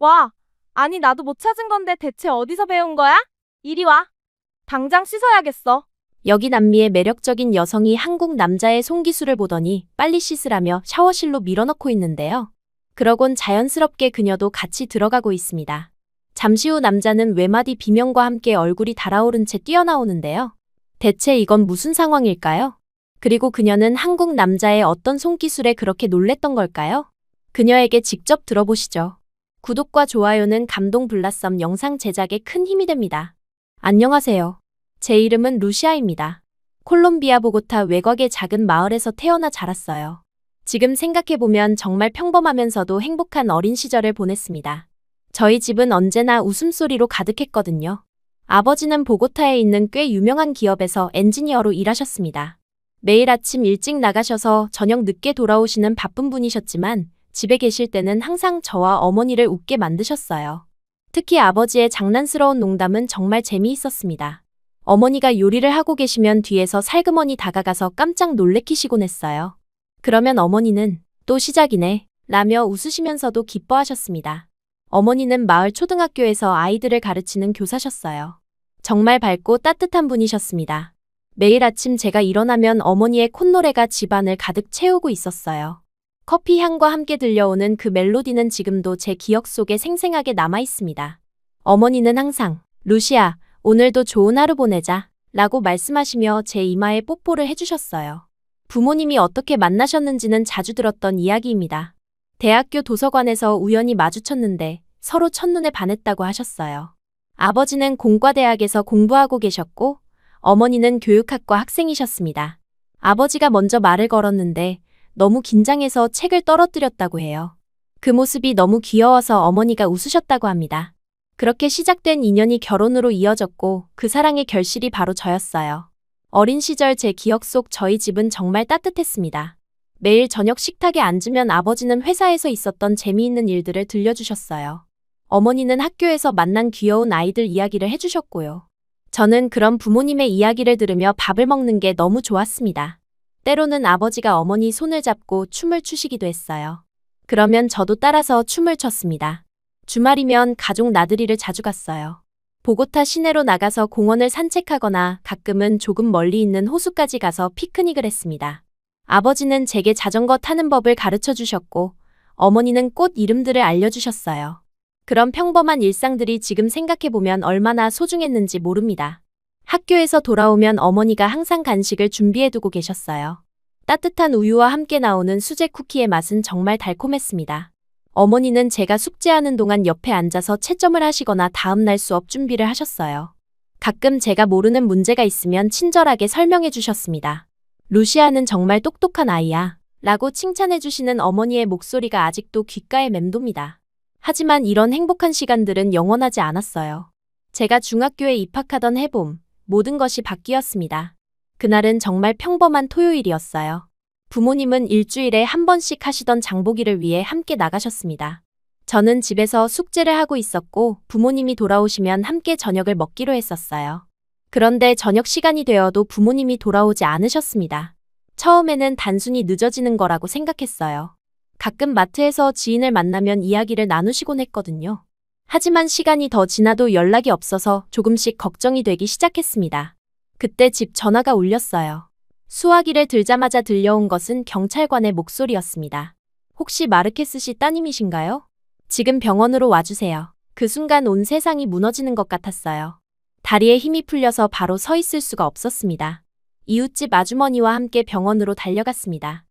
와, 아니 나도 못 찾은 건데 대체 어디서 배운 거야? 이리 와. 당장 씻어야겠어. 여기 남미의 매력적인 여성이 한국 남자의 손기술을 보더니 빨리 씻으라며 샤워실로 밀어넣고 있는데요. 그러곤 자연스럽게 그녀도 같이 들어가고 있습니다. 잠시 후 남자는 외마디 비명과 함께 얼굴이 달아오른 채 뛰어나오는데요. 대체 이건 무슨 상황일까요? 그리고 그녀는 한국 남자의 어떤 손기술에 그렇게 놀랬던 걸까요? 그녀에게 직접 들어보시죠. 구독과 좋아요는 감동 블라썸 영상 제작에 큰 힘이 됩니다. 안녕하세요. 제 이름은 루시아입니다. 콜롬비아 보고타 외곽의 작은 마을에서 태어나 자랐어요. 지금 생각해보면 정말 평범하면서도 행복한 어린 시절을 보냈습니다. 저희 집은 언제나 웃음소리로 가득했거든요. 아버지는 보고타에 있는 꽤 유명한 기업에서 엔지니어로 일하셨습니다. 매일 아침 일찍 나가셔서 저녁 늦게 돌아오시는 바쁜 분이셨지만 집에 계실 때는 항상 저와 어머니를 웃게 만드셨어요. 특히 아버지의 장난스러운 농담은 정말 재미있었습니다. 어머니가 요리를 하고 계시면 뒤에서 살그머니 다가가서 깜짝 놀래키시곤 했어요. 그러면 어머니는 또 시작이네 라며 웃으시면서도 기뻐하셨습니다. 어머니는 마을 초등학교에서 아이들을 가르치는 교사셨어요. 정말 밝고 따뜻한 분이셨습니다. 매일 아침 제가 일어나면 어머니의 콧노래가 집안을 가득 채우고 있었어요. 커피 향과 함께 들려오는 그 멜로디는 지금도 제 기억 속에 생생하게 남아 있습니다. 어머니는 항상 루시아, 오늘도 좋은 하루 보내자 라고 말씀하시며 제 이마에 뽀뽀를 해주셨어요. 부모님이 어떻게 만나셨는지는 자주 들었던 이야기입니다. 대학교 도서관에서 우연히 마주쳤는데 서로 첫눈에 반했다고 하셨어요. 아버지는 공과대학에서 공부하고 계셨고 어머니는 교육학과 학생이셨습니다. 아버지가 먼저 말을 걸었는데 너무 긴장해서 책을 떨어뜨렸다고 해요. 그 모습이 너무 귀여워서 어머니가 웃으셨다고 합니다. 그렇게 시작된 인연이 결혼으로 이어졌고 그 사랑의 결실이 바로 저였어요. 어린 시절 제 기억 속 저희 집은 정말 따뜻했습니다. 매일 저녁 식탁에 앉으면 아버지는 회사에서 있었던 재미있는 일들을 들려주셨어요. 어머니는 학교에서 만난 귀여운 아이들 이야기를 해주셨고요. 저는 그런 부모님의 이야기를 들으며 밥을 먹는 게 너무 좋았습니다. 때로는 아버지가 어머니 손을 잡고 춤을 추시기도 했어요. 그러면 저도 따라서 춤을 췄습니다. 주말이면 가족 나들이를 자주 갔어요. 보고타 시내로 나가서 공원을 산책하거나 가끔은 조금 멀리 있는 호수까지 가서 피크닉을 했습니다. 아버지는 제게 자전거 타는 법을 가르쳐 주셨고 어머니는 꽃 이름들을 알려주셨어요. 그런 평범한 일상들이 지금 생각해보면 얼마나 소중했는지 모릅니다. 학교에서 돌아오면 어머니가 항상 간식을 준비해두고 계셨어요. 따뜻한 우유와 함께 나오는 수제 쿠키의 맛은 정말 달콤했습니다. 어머니는 제가 숙제하는 동안 옆에 앉아서 채점을 하시거나 다음날 수업 준비를 하셨어요. 가끔 제가 모르는 문제가 있으면 친절하게 설명해 주셨습니다. 루시아는 정말 똑똑한 아이야 라고 칭찬해 주시는 어머니의 목소리가 아직도 귓가에 맴돕니다. 하지만 이런 행복한 시간들은 영원하지 않았어요. 제가 중학교에 입학하던 해봄, 모든 것이 바뀌었습니다. 그날은 정말 평범한 토요일이었어요. 부모님은 일주일에 한 번씩 하시던 장보기를 위해 함께 나가셨습니다. 저는 집에서 숙제를 하고 있었고 부모님이 돌아오시면 함께 저녁을 먹기로 했었어요. 그런데 저녁 시간이 되어도 부모님이 돌아오지 않으셨습니다. 처음에는 단순히 늦어지는 거라고 생각했어요. 가끔 마트에서 지인을 만나면 이야기를 나누시곤 했거든요. 하지만 시간이 더 지나도 연락이 없어서 조금씩 걱정이 되기 시작했습니다. 그때 집 전화가 울렸어요. 수화기를 들자마자 들려온 것은 경찰관의 목소리였습니다. 혹시 마르케스 씨 따님이신가요? 지금 병원으로 와주세요. 그 순간 온 세상이 무너지는 것 같았어요. 다리에 힘이 풀려서 바로 서 있을 수가 없었습니다. 이웃집 아주머니와 함께 병원으로 달려갔습니다.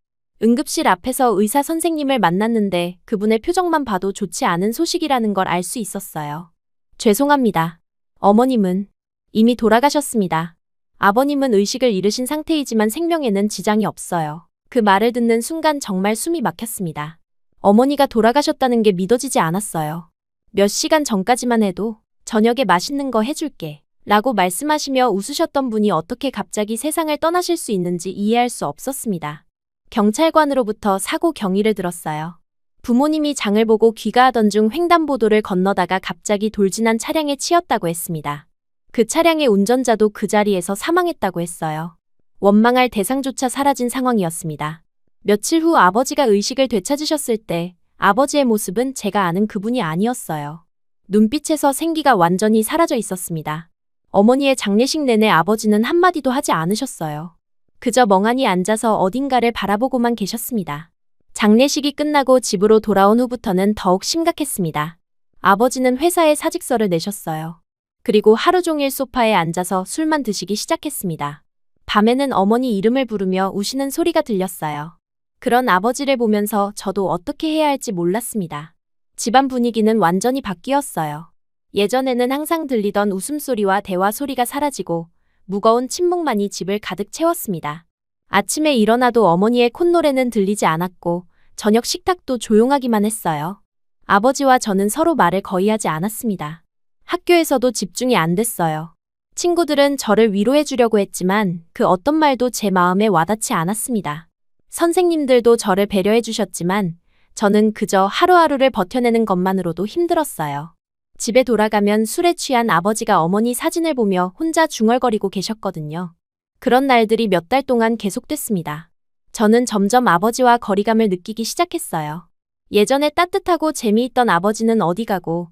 응급실 앞에서 의사 선생님을 만났는데 그분의 표정만 봐도 좋지 않은 소식이라는 걸 알 수 있었어요. 죄송합니다. 어머님은 이미 돌아가셨습니다. 아버님은 의식을 잃으신 상태이지만 생명에는 지장이 없어요. 그 말을 듣는 순간 정말 숨이 막혔습니다. 어머니가 돌아가셨다는 게 믿어지지 않았어요. 몇 시간 전까지만 해도 저녁에 맛있는 거 해줄게 라고 말씀하시며 웃으셨던 분이 어떻게 갑자기 세상을 떠나실 수 있는지 이해할 수 없었습니다. 경찰관으로부터 사고 경위를 들었어요. 부모님이 장을 보고 귀가하던 중 횡단보도를 건너다가 갑자기 돌진한 차량에 치였다고 했습니다. 그 차량의 운전자도 그 자리에서 사망했다고 했어요. 원망할 대상조차 사라진 상황이었습니다. 며칠 후 아버지가 의식을 되찾으셨을 때 아버지의 모습은 제가 아는 그분이 아니었어요. 눈빛에서 생기가 완전히 사라져 있었습니다. 어머니의 장례식 내내 아버지는 한마디도 하지 않으셨어요. 그저 멍하니 앉아서 어딘가를 바라보고만 계셨습니다. 장례식이 끝나고 집으로 돌아온 후부터는 더욱 심각했습니다. 아버지는 회사에 사직서를 내셨어요. 그리고 하루 종일 소파에 앉아서 술만 드시기 시작했습니다. 밤에는 어머니 이름을 부르며 우시는 소리가 들렸어요. 그런 아버지를 보면서 저도 어떻게 해야 할지 몰랐습니다. 집안 분위기는 완전히 바뀌었어요. 예전에는 항상 들리던 웃음소리와 대화 소리가 사라지고 무거운 침묵만이 집을 가득 채웠습니다. 아침에 일어나도 어머니의 콧노래는 들리지 않았고 저녁 식탁도 조용하기만 했어요. 아버지와 저는 서로 말을 거의 하지 않았습니다. 학교에서도 집중이 안 됐어요. 친구들은 저를 위로해 주려고 했지만 그 어떤 말도 제 마음에 와닿지 않았습니다. 선생님들도 저를 배려해 주셨지만 저는 그저 하루하루를 버텨내는 것만으로도 힘들었어요. 집에 돌아가면 술에 취한 아버지가 어머니 사진을 보며 혼자 중얼거리고 계셨거든요. 그런 날들이 몇 달 동안 계속됐습니다. 저는 점점 아버지와 거리감을 느끼기 시작했어요. 예전에 따뜻하고 재미있던 아버지는 어디 가고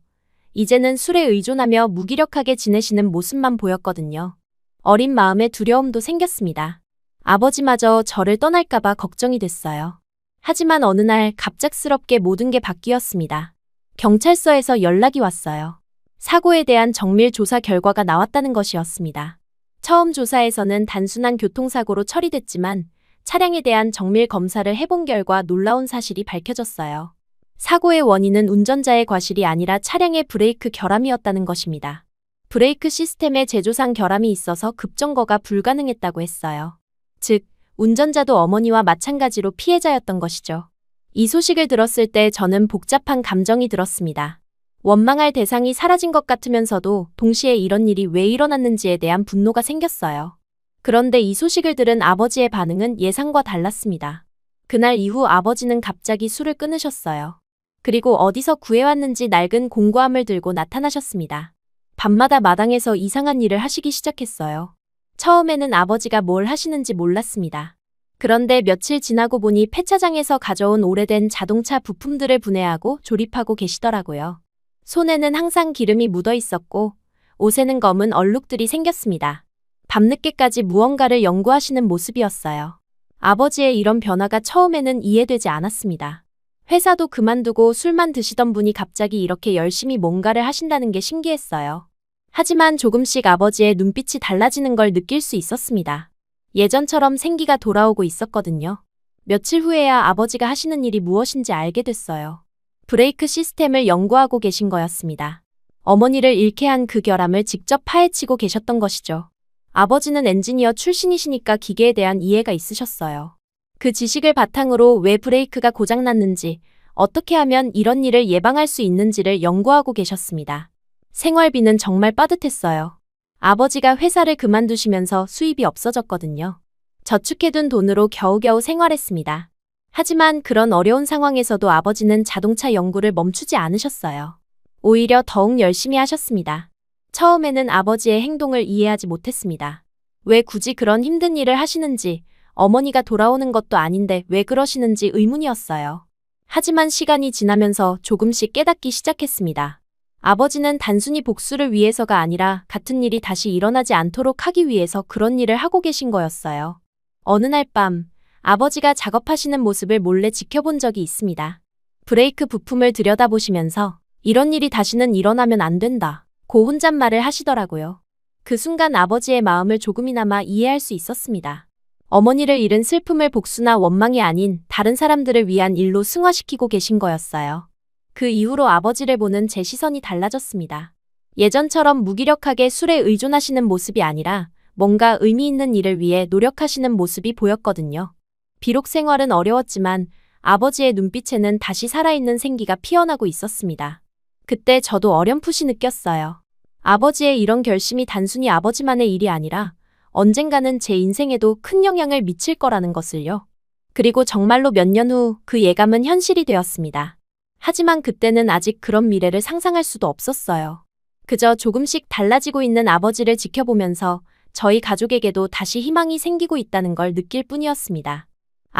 이제는 술에 의존하며 무기력하게 지내시는 모습만 보였거든요. 어린 마음에 두려움도 생겼습니다. 아버지마저 저를 떠날까봐 걱정이 됐어요. 하지만 어느 날 갑작스럽게 모든 게 바뀌었습니다. 경찰서에서 연락이 왔어요. 사고에 대한 정밀 조사 결과가 나왔다는 것이었습니다. 처음 조사에서는 단순한 교통사고로 처리됐지만 차량에 대한 정밀 검사를 해본 결과 놀라운 사실이 밝혀졌어요. 사고의 원인은 운전자의 과실이 아니라 차량의 브레이크 결함이었다는 것입니다. 브레이크 시스템에 제조상 결함이 있어서 급정거가 불가능했다고 했어요. 즉, 운전자도 어머니와 마찬가지로 피해자였던 것이죠. 이 소식을 들었을 때 저는 복잡한 감정이 들었습니다. 원망할 대상이 사라진 것 같으면서도 동시에 이런 일이 왜 일어났는지에 대한 분노가 생겼어요. 그런데 이 소식을 들은 아버지의 반응은 예상과 달랐습니다. 그날 이후 아버지는 갑자기 술을 끊으셨어요. 그리고 어디서 구해왔는지 낡은 공구함을 들고 나타나셨습니다. 밤마다 마당에서 이상한 일을 하시기 시작했어요. 처음에는 아버지가 뭘 하시는지 몰랐습니다. 그런데 며칠 지나고 보니 폐차장에서 가져온 오래된 자동차 부품들을 분해하고 조립하고 계시더라고요. 손에는 항상 기름이 묻어 있었고 옷에는 검은 얼룩들이 생겼습니다. 밤늦게까지 무언가를 연구하시는 모습이었어요. 아버지의 이런 변화가 처음에는 이해되지 않았습니다. 회사도 그만두고 술만 드시던 분이 갑자기 이렇게 열심히 뭔가를 하신다는 게 신기했어요. 하지만 조금씩 아버지의 눈빛이 달라지는 걸 느낄 수 있었습니다. 예전처럼 생기가 돌아오고 있었거든요. 며칠 후에야 아버지가 하시는 일이 무엇인지 알게 됐어요. 브레이크 시스템을 연구하고 계신 거였습니다. 어머니를 잃게 한 그 결함을 직접 파헤치고 계셨던 것이죠. 아버지는 엔지니어 출신이시니까 기계에 대한 이해가 있으셨어요. 그 지식을 바탕으로 왜 브레이크가 고장났는지, 어떻게 하면 이런 일을 예방할 수 있는지를 연구하고 계셨습니다. 생활비는 정말 빠듯했어요. 아버지가 회사를 그만두시면서 수입이 없어졌거든요. 저축해둔 돈으로 겨우겨우 생활했습니다. 하지만 그런 어려운 상황에서도 아버지는 자동차 연구를 멈추지 않으셨어요. 오히려 더욱 열심히 하셨습니다. 처음에는 아버지의 행동을 이해하지 못했습니다. 왜 굳이 그런 힘든 일을 하시는지, 어머니가 돌아오는 것도 아닌데 왜 그러시는지 의문이었어요. 하지만 시간이 지나면서 조금씩 깨닫기 시작했습니다. 아버지는 단순히 복수를 위해서가 아니라 같은 일이 다시 일어나지 않도록 하기 위해서 그런 일을 하고 계신 거였어요. 어느 날 밤, 아버지가 작업하시는 모습을 몰래 지켜본 적이 있습니다. 브레이크 부품을 들여다보시면서 이런 일이 다시는 일어나면 안 된다 고 혼잣말을 하시더라고요. 그 순간 아버지의 마음을 조금이나마 이해할 수 있었습니다. 어머니를 잃은 슬픔을 복수나 원망이 아닌 다른 사람들을 위한 일로 승화시키고 계신 거였어요. 그 이후로 아버지를 보는 제 시선이 달라졌습니다. 예전처럼 무기력하게 술에 의존하시는 모습이 아니라 뭔가 의미 있는 일을 위해 노력하시는 모습이 보였거든요. 비록 생활은 어려웠지만 아버지의 눈빛에는 다시 살아있는 생기가 피어나고 있었습니다. 그때 저도 어렴풋이 느꼈어요. 아버지의 이런 결심이 단순히 아버지만의 일이 아니라 언젠가는 제 인생에도 큰 영향을 미칠 거라는 것을요. 그리고 정말로 몇 년 후 그 예감은 현실이 되었습니다. 하지만 그때는 아직 그런 미래를 상상할 수도 없었어요. 그저 조금씩 달라지고 있는 아버지를 지켜보면서 저희 가족에게도 다시 희망이 생기고 있다는 걸 느낄 뿐이었습니다.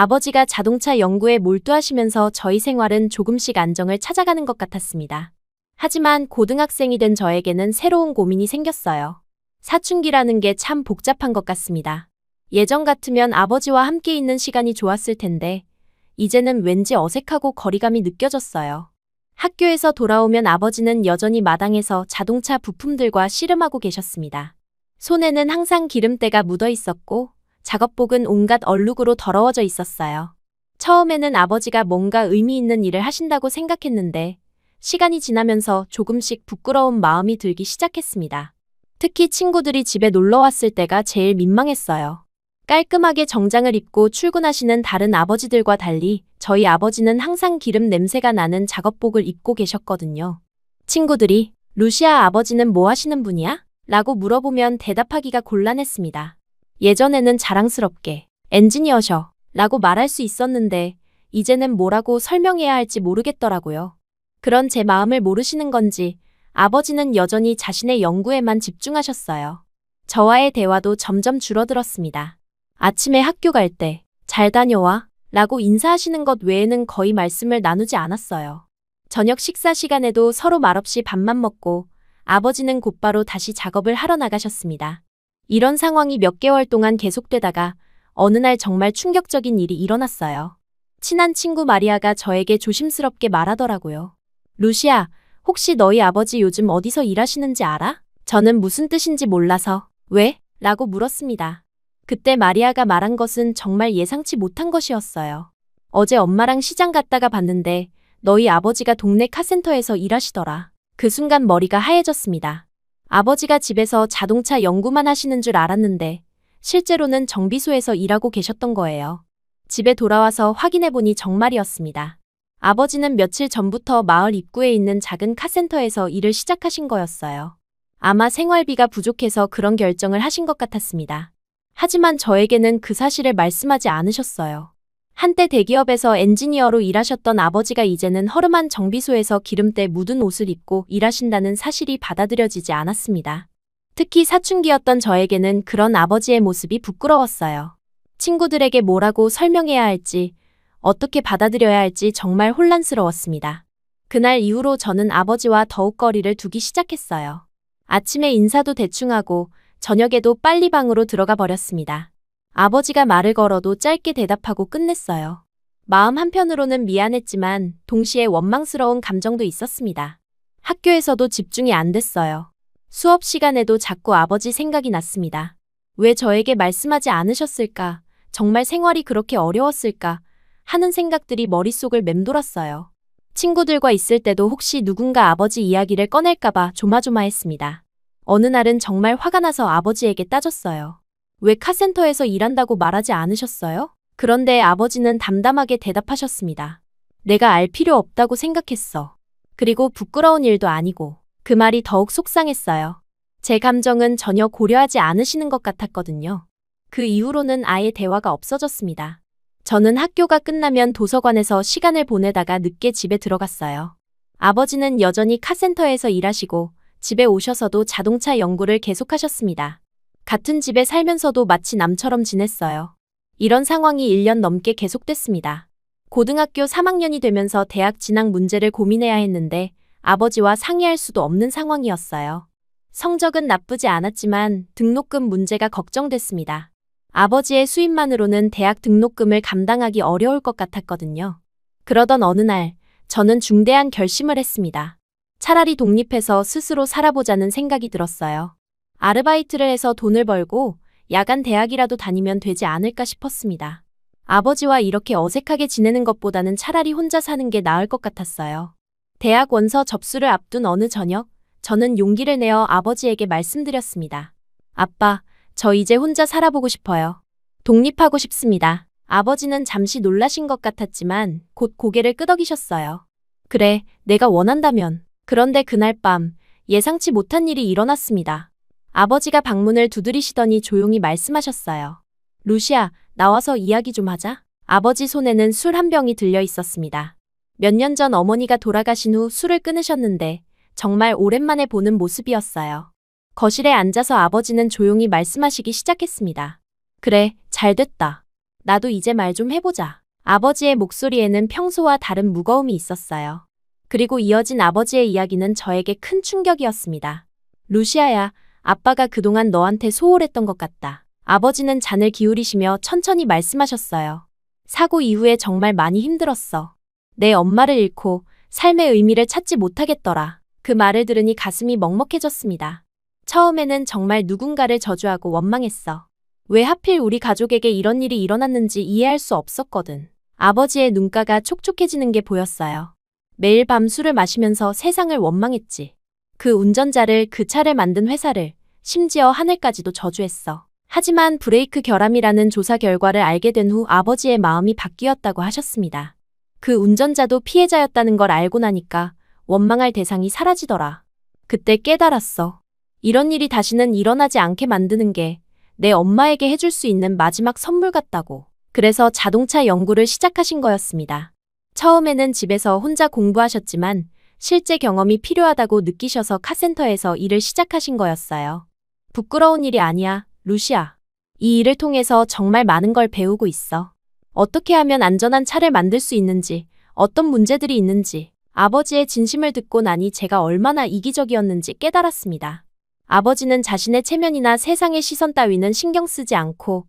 아버지가 자동차 연구에 몰두하시면서 저희 생활은 조금씩 안정을 찾아가는 것 같았습니다. 하지만 고등학생이 된 저에게는 새로운 고민이 생겼어요. 사춘기라는 게 참 복잡한 것 같습니다. 예전 같으면 아버지와 함께 있는 시간이 좋았을 텐데, 이제는 왠지 어색하고 거리감이 느껴졌어요. 학교에서 돌아오면 아버지는 여전히 마당에서 자동차 부품들과 씨름하고 계셨습니다. 손에는 항상 기름때가 묻어 있었고, 작업복은 온갖 얼룩으로 더러워져 있었어요. 처음에는 아버지가 뭔가 의미 있는 일을 하신다고 생각했는데, 시간이 지나면서 조금씩 부끄러운 마음이 들기 시작했습니다. 특히 친구들이 집에 놀러 왔을 때가 제일 민망했어요. 깔끔하게 정장을 입고 출근하시는 다른 아버지들과 달리 저희 아버지는 항상 기름 냄새가 나는 작업복을 입고 계셨거든요. 친구들이 루시아 아버지는 뭐 하시는 분이야? 라고 물어보면 대답하기가 곤란했습니다. 예전에는 자랑스럽게 엔지니어셔 라고 말할 수 있었는데 이제는 뭐라고 설명해야 할지 모르겠더라고요. 그런 제 마음을 모르시는 건지 아버지는 여전히 자신의 연구에만 집중하셨어요. 저와의 대화도 점점 줄어들었습니다. 아침에 학교 갈 때 잘 다녀와 라고 인사하시는 것 외에는 거의 말씀을 나누지 않았어요. 저녁 식사 시간에도 서로 말없이 밥만 먹고 아버지는 곧바로 다시 작업을 하러 나가셨습니다. 이런 상황이 몇 개월 동안 계속되다가 어느 날 정말 충격적인 일이 일어났어요. 친한 친구 마리아가 저에게 조심스럽게 말하더라고요. 루시아, 혹시 너희 아버지 요즘 어디서 일하시는지 알아? 저는 무슨 뜻인지 몰라서 왜? 라고 물었습니다. 그때 마리아가 말한 것은 정말 예상치 못한 것이었어요. 어제 엄마랑 시장 갔다가 봤는데 너희 아버지가 동네 카센터에서 일하시더라. 그 순간 머리가 하얘졌습니다. 아버지가 집에서 자동차 연구만 하시는 줄 알았는데 실제로는 정비소에서 일하고 계셨던 거예요. 집에 돌아와서 확인해보니 정말이었습니다. 아버지는 며칠 전부터 마을 입구에 있는 작은 카센터에서 일을 시작하신 거였어요. 아마 생활비가 부족해서 그런 결정을 하신 것 같았습니다. 하지만 저에게는 그 사실을 말씀하지 않으셨어요. 한때 대기업에서 엔지니어로 일하셨던 아버지가 이제는 허름한 정비소에서 기름때 묻은 옷을 입고 일하신다는 사실이 받아들여지지 않았습니다. 특히 사춘기였던 저에게는 그런 아버지의 모습이 부끄러웠어요. 친구들에게 뭐라고 설명해야 할지, 어떻게 받아들여야 할지 정말 혼란스러웠습니다. 그날 이후로 저는 아버지와 더욱 거리를 두기 시작했어요. 아침에 인사도 대충 하고 저녁에도 빨리 방으로 들어가 버렸습니다. 아버지가 말을 걸어도 짧게 대답하고 끝냈어요. 마음 한편으로는 미안했지만 동시에 원망스러운 감정도 있었습니다. 학교에서도 집중이 안 됐어요. 수업 시간에도 자꾸 아버지 생각이 났습니다. 왜 저에게 말씀하지 않으셨을까? 정말 생활이 그렇게 어려웠을까? 하는 생각들이 머릿속을 맴돌았어요. 친구들과 있을 때도 혹시 누군가 아버지 이야기를 꺼낼까봐 조마조마했습니다. 어느 날은 정말 화가 나서 아버지에게 따졌어요. 왜 카센터에서 일한다고 말하지 않으셨어요? 그런데 아버지는 담담하게 대답하셨습니다. 내가 알 필요 없다고 생각했어. 그리고 부끄러운 일도 아니고. 그 말이 더욱 속상했어요. 제 감정은 전혀 고려하지 않으시는 것 같았거든요. 그 이후로는 아예 대화가 없어졌습니다. 저는 학교가 끝나면 도서관에서 시간을 보내다가 늦게 집에 들어갔어요. 아버지는 여전히 카센터에서 일하시고 집에 오셔서도 자동차 연구를 계속하셨습니다. 같은 집에 살면서도 마치 남처럼 지냈어요. 이런 상황이 1년 넘게 계속됐습니다. 고등학교 3학년이 되면서 대학 진학 문제를 고민해야 했는데 아버지와 상의할 수도 없는 상황이었어요. 성적은 나쁘지 않았지만 등록금 문제가 걱정됐습니다. 아버지의 수입만으로는 대학 등록금을 감당하기 어려울 것 같았거든요. 그러던 어느 날 저는 중대한 결심을 했습니다. 차라리 독립해서 스스로 살아보자는 생각이 들었어요. 아르바이트를 해서 돈을 벌고 야간 대학이라도 다니면 되지 않을까 싶었습니다. 아버지와 이렇게 어색하게 지내는 것보다는 차라리 혼자 사는 게 나을 것 같았어요. 대학 원서 접수를 앞둔 어느 저녁, 저는 용기를 내어 아버지에게 말씀드렸습니다. 아빠, 저 이제 혼자 살아보고 싶어요. 독립하고 싶습니다. 아버지는 잠시 놀라신 것 같았지만 곧 고개를 끄덕이셨어요. 그래, 내가 원한다면. 그런데 그날 밤 예상치 못한 일이 일어났습니다. 아버지가 방문을 두드리시더니 조용히 말씀하셨어요. 루시아, 나와서 이야기 좀 하자. 아버지 손에는 술 한 병이 들려 있었습니다. 몇 년 전 어머니가 돌아가신 후 술을 끊으셨는데 정말 오랜만에 보는 모습이었어요. 거실에 앉아서 아버지는 조용히 말씀하시기 시작했습니다. 그래, 잘 됐다. 나도 이제 말 좀 해보자. 아버지의 목소리에는 평소와 다른 무거움이 있었어요. 그리고 이어진 아버지의 이야기는 저에게 큰 충격이었습니다. 루시아야, 아빠가 그동안 너한테 소홀했던 것 같다. 아버지는 잔을 기울이시며 천천히 말씀하셨어요. 사고 이후에 정말 많이 힘들었어. 내 엄마를 잃고 삶의 의미를 찾지 못하겠더라. 그 말을 들으니 가슴이 먹먹해졌습니다. 처음에는 정말 누군가를 저주하고 원망했어. 왜 하필 우리 가족에게 이런 일이 일어났는지 이해할 수 없었거든. 아버지의 눈가가 촉촉해지는 게 보였어요. 매일 밤 술을 마시면서 세상을 원망했지. 그 운전자를, 그 차를 만든 회사를, 심지어 하늘까지도 저주했어. 하지만 브레이크 결함이라는 조사 결과를 알게 된 후 아버지의 마음이 바뀌었다고 하셨습니다. 그 운전자도 피해자였다는 걸 알고 나니까 원망할 대상이 사라지더라. 그때 깨달았어. 이런 일이 다시는 일어나지 않게 만드는 게 내 엄마에게 해줄 수 있는 마지막 선물 같다고. 그래서 자동차 연구를 시작하신 거였습니다. 처음에는 집에서 혼자 공부하셨지만 실제 경험이 필요하다고 느끼셔서 카센터에서 일을 시작하신 거였어요. 부끄러운 일이 아니야, 루시아. 이 일을 통해서 정말 많은 걸 배우고 있어. 어떻게 하면 안전한 차를 만들 수 있는지, 어떤 문제들이 있는지, 아버지의 진심을 듣고 나니 제가 얼마나 이기적이었는지 깨달았습니다. 아버지는 자신의 체면이나 세상의 시선 따위는 신경 쓰지 않고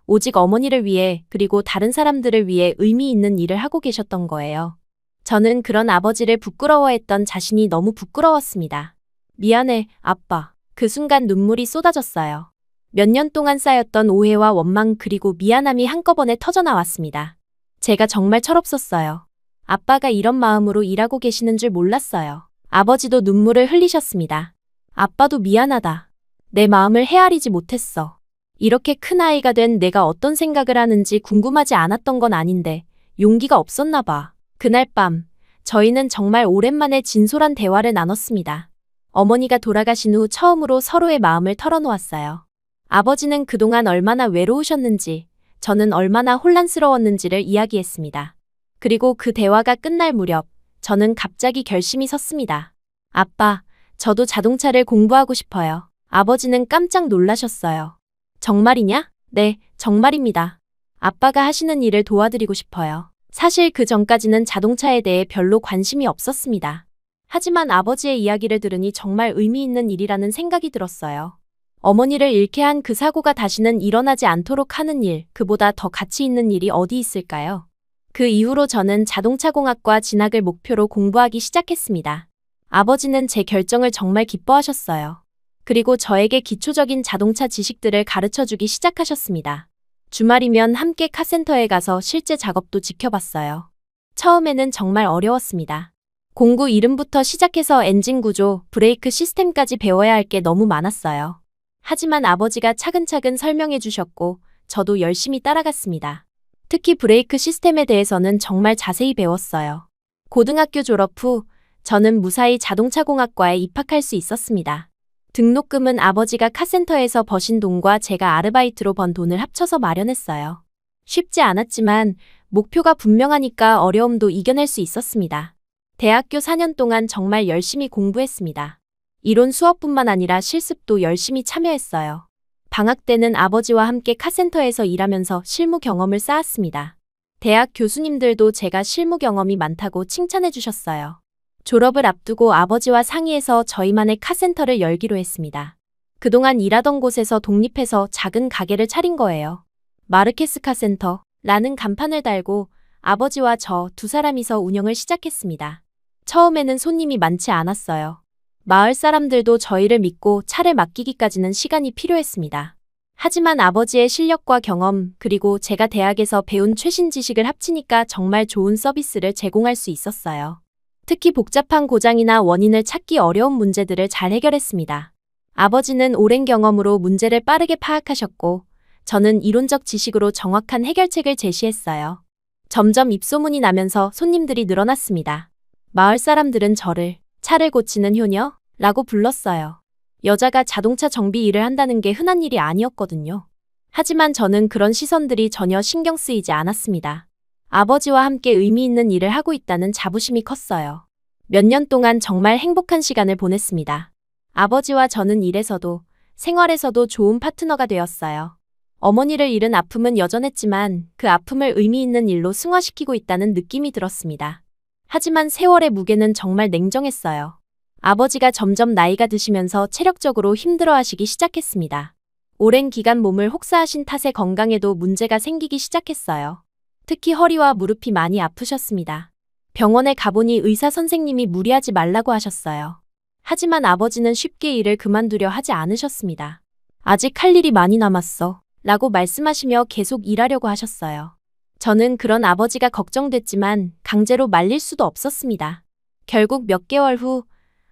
오직 어머니를 위해 그리고 다른 사람들을 위해 의미 있는 일을 하고 계셨던 거예요. 저는 그런 아버지를 부끄러워했던 자신이 너무 부끄러웠습니다. 미안해, 아빠. 그 순간 눈물이 쏟아졌어요. 몇 년 동안 쌓였던 오해와 원망 그리고 미안함이 한꺼번에 터져나왔습니다. 제가 정말 철없었어요. 아빠가 이런 마음으로 일하고 계시는 줄 몰랐어요. 아버지도 눈물을 흘리셨습니다. 아빠도 미안하다. 내 마음을 헤아리지 못했어. 이렇게 큰 아이가 된 내가 어떤 생각을 하는지 궁금하지 않았던 건 아닌데 용기가 없었나 봐. 그날 밤 저희는 정말 오랜만에 진솔한 대화를 나눴습니다. 어머니가 돌아가신 후 처음으로 서로의 마음을 털어놓았어요. 아버지는 그동안 얼마나 외로우셨는지, 저는 얼마나 혼란스러웠는지를 이야기했습니다. 그리고 그 대화가 끝날 무렵 저는 갑자기 결심이 섰습니다. 아빠, 저도 자동차를 공부하고 싶어요. 아버지는 깜짝 놀라셨어요. 정말이냐? 네, 정말입니다. 아빠가 하시는 일을 도와드리고 싶어요. 사실 그 전까지는 자동차에 대해 별로 관심이 없었습니다. 하지만 아버지의 이야기를 들으니 정말 의미 있는 일이라는 생각이 들었어요. 어머니를 잃게 한 그 사고가 다시는 일어나지 않도록 하는 일, 그보다 더 가치 있는 일이 어디 있을까요? 그 이후로 저는 자동차공학과 진학을 목표로 공부하기 시작했습니다. 아버지는 제 결정을 정말 기뻐하셨어요. 그리고 저에게 기초적인 자동차 지식들을 가르쳐주기 시작하셨습니다. 주말이면 함께 카센터에 가서 실제 작업도 지켜봤어요. 처음에는 정말 어려웠습니다. 공구 이름부터 시작해서 엔진 구조, 브레이크 시스템까지 배워야 할 게 너무 많았어요. 하지만 아버지가 차근차근 설명해 주셨고 저도 열심히 따라갔습니다. 특히 브레이크 시스템에 대해서는 정말 자세히 배웠어요. 고등학교 졸업 후 저는 무사히 자동차공학과에 입학할 수 있었습니다. 등록금은 아버지가 카센터에서 버신 돈과 제가 아르바이트로 번 돈을 합쳐서 마련했어요. 쉽지 않았지만 목표가 분명하니까 어려움도 이겨낼 수 있었습니다. 대학교 4년 동안 정말 열심히 공부했습니다. 이론 수업뿐만 아니라 실습도 열심히 참여했어요. 방학 때는 아버지와 함께 카센터에서 일하면서 실무 경험을 쌓았습니다. 대학 교수님들도 제가 실무 경험이 많다고 칭찬해 주셨어요. 졸업을 앞두고 아버지와 상의해서 저희만의 카센터를 열기로 했습니다. 그동안 일하던 곳에서 독립해서 작은 가게를 차린 거예요. 마르케스 카센터라는 간판을 달고 아버지와 저 두 사람이서 운영을 시작했습니다. 처음에는 손님이 많지 않았어요. 마을 사람들도 저희를 믿고 차를 맡기기까지는 시간이 필요했습니다. 하지만 아버지의 실력과 경험 그리고 제가 대학에서 배운 최신 지식을 합치니까 정말 좋은 서비스를 제공할 수 있었어요. 특히 복잡한 고장이나 원인을 찾기 어려운 문제들을 잘 해결했습니다. 아버지는 오랜 경험으로 문제를 빠르게 파악하셨고 저는 이론적 지식으로 정확한 해결책을 제시했어요. 점점 입소문이 나면서 손님들이 늘어났습니다. 마을 사람들은 저를 차를 고치는 효녀라고 불렀어요. 여자가 자동차 정비 일을 한다는 게 흔한 일이 아니었거든요. 하지만 저는 그런 시선들이 전혀 신경 쓰이지 않았습니다. 아버지와 함께 의미 있는 일을 하고 있다는 자부심이 컸어요. 몇 년 동안 정말 행복한 시간을 보냈습니다. 아버지와 저는 일에서도 생활에서도 좋은 파트너가 되었어요. 어머니를 잃은 아픔은 여전했지만 그 아픔을 의미 있는 일로 승화시키고 있다는 느낌이 들었습니다. 하지만 세월의 무게는 정말 냉정했어요. 아버지가 점점 나이가 드시면서 체력적으로 힘들어하시기 시작했습니다. 오랜 기간 몸을 혹사하신 탓에 건강에도 문제가 생기기 시작했어요. 특히 허리와 무릎이 많이 아프셨습니다. 병원에 가보니 의사 선생님이 무리하지 말라고 하셨어요. 하지만 아버지는 쉽게 일을 그만두려 하지 않으셨습니다. 아직 할 일이 많이 남았어 라고 말씀하시며 계속 일하려고 하셨어요. 저는 그런 아버지가 걱정됐지만 강제로 말릴 수도 없었습니다. 결국 몇 개월 후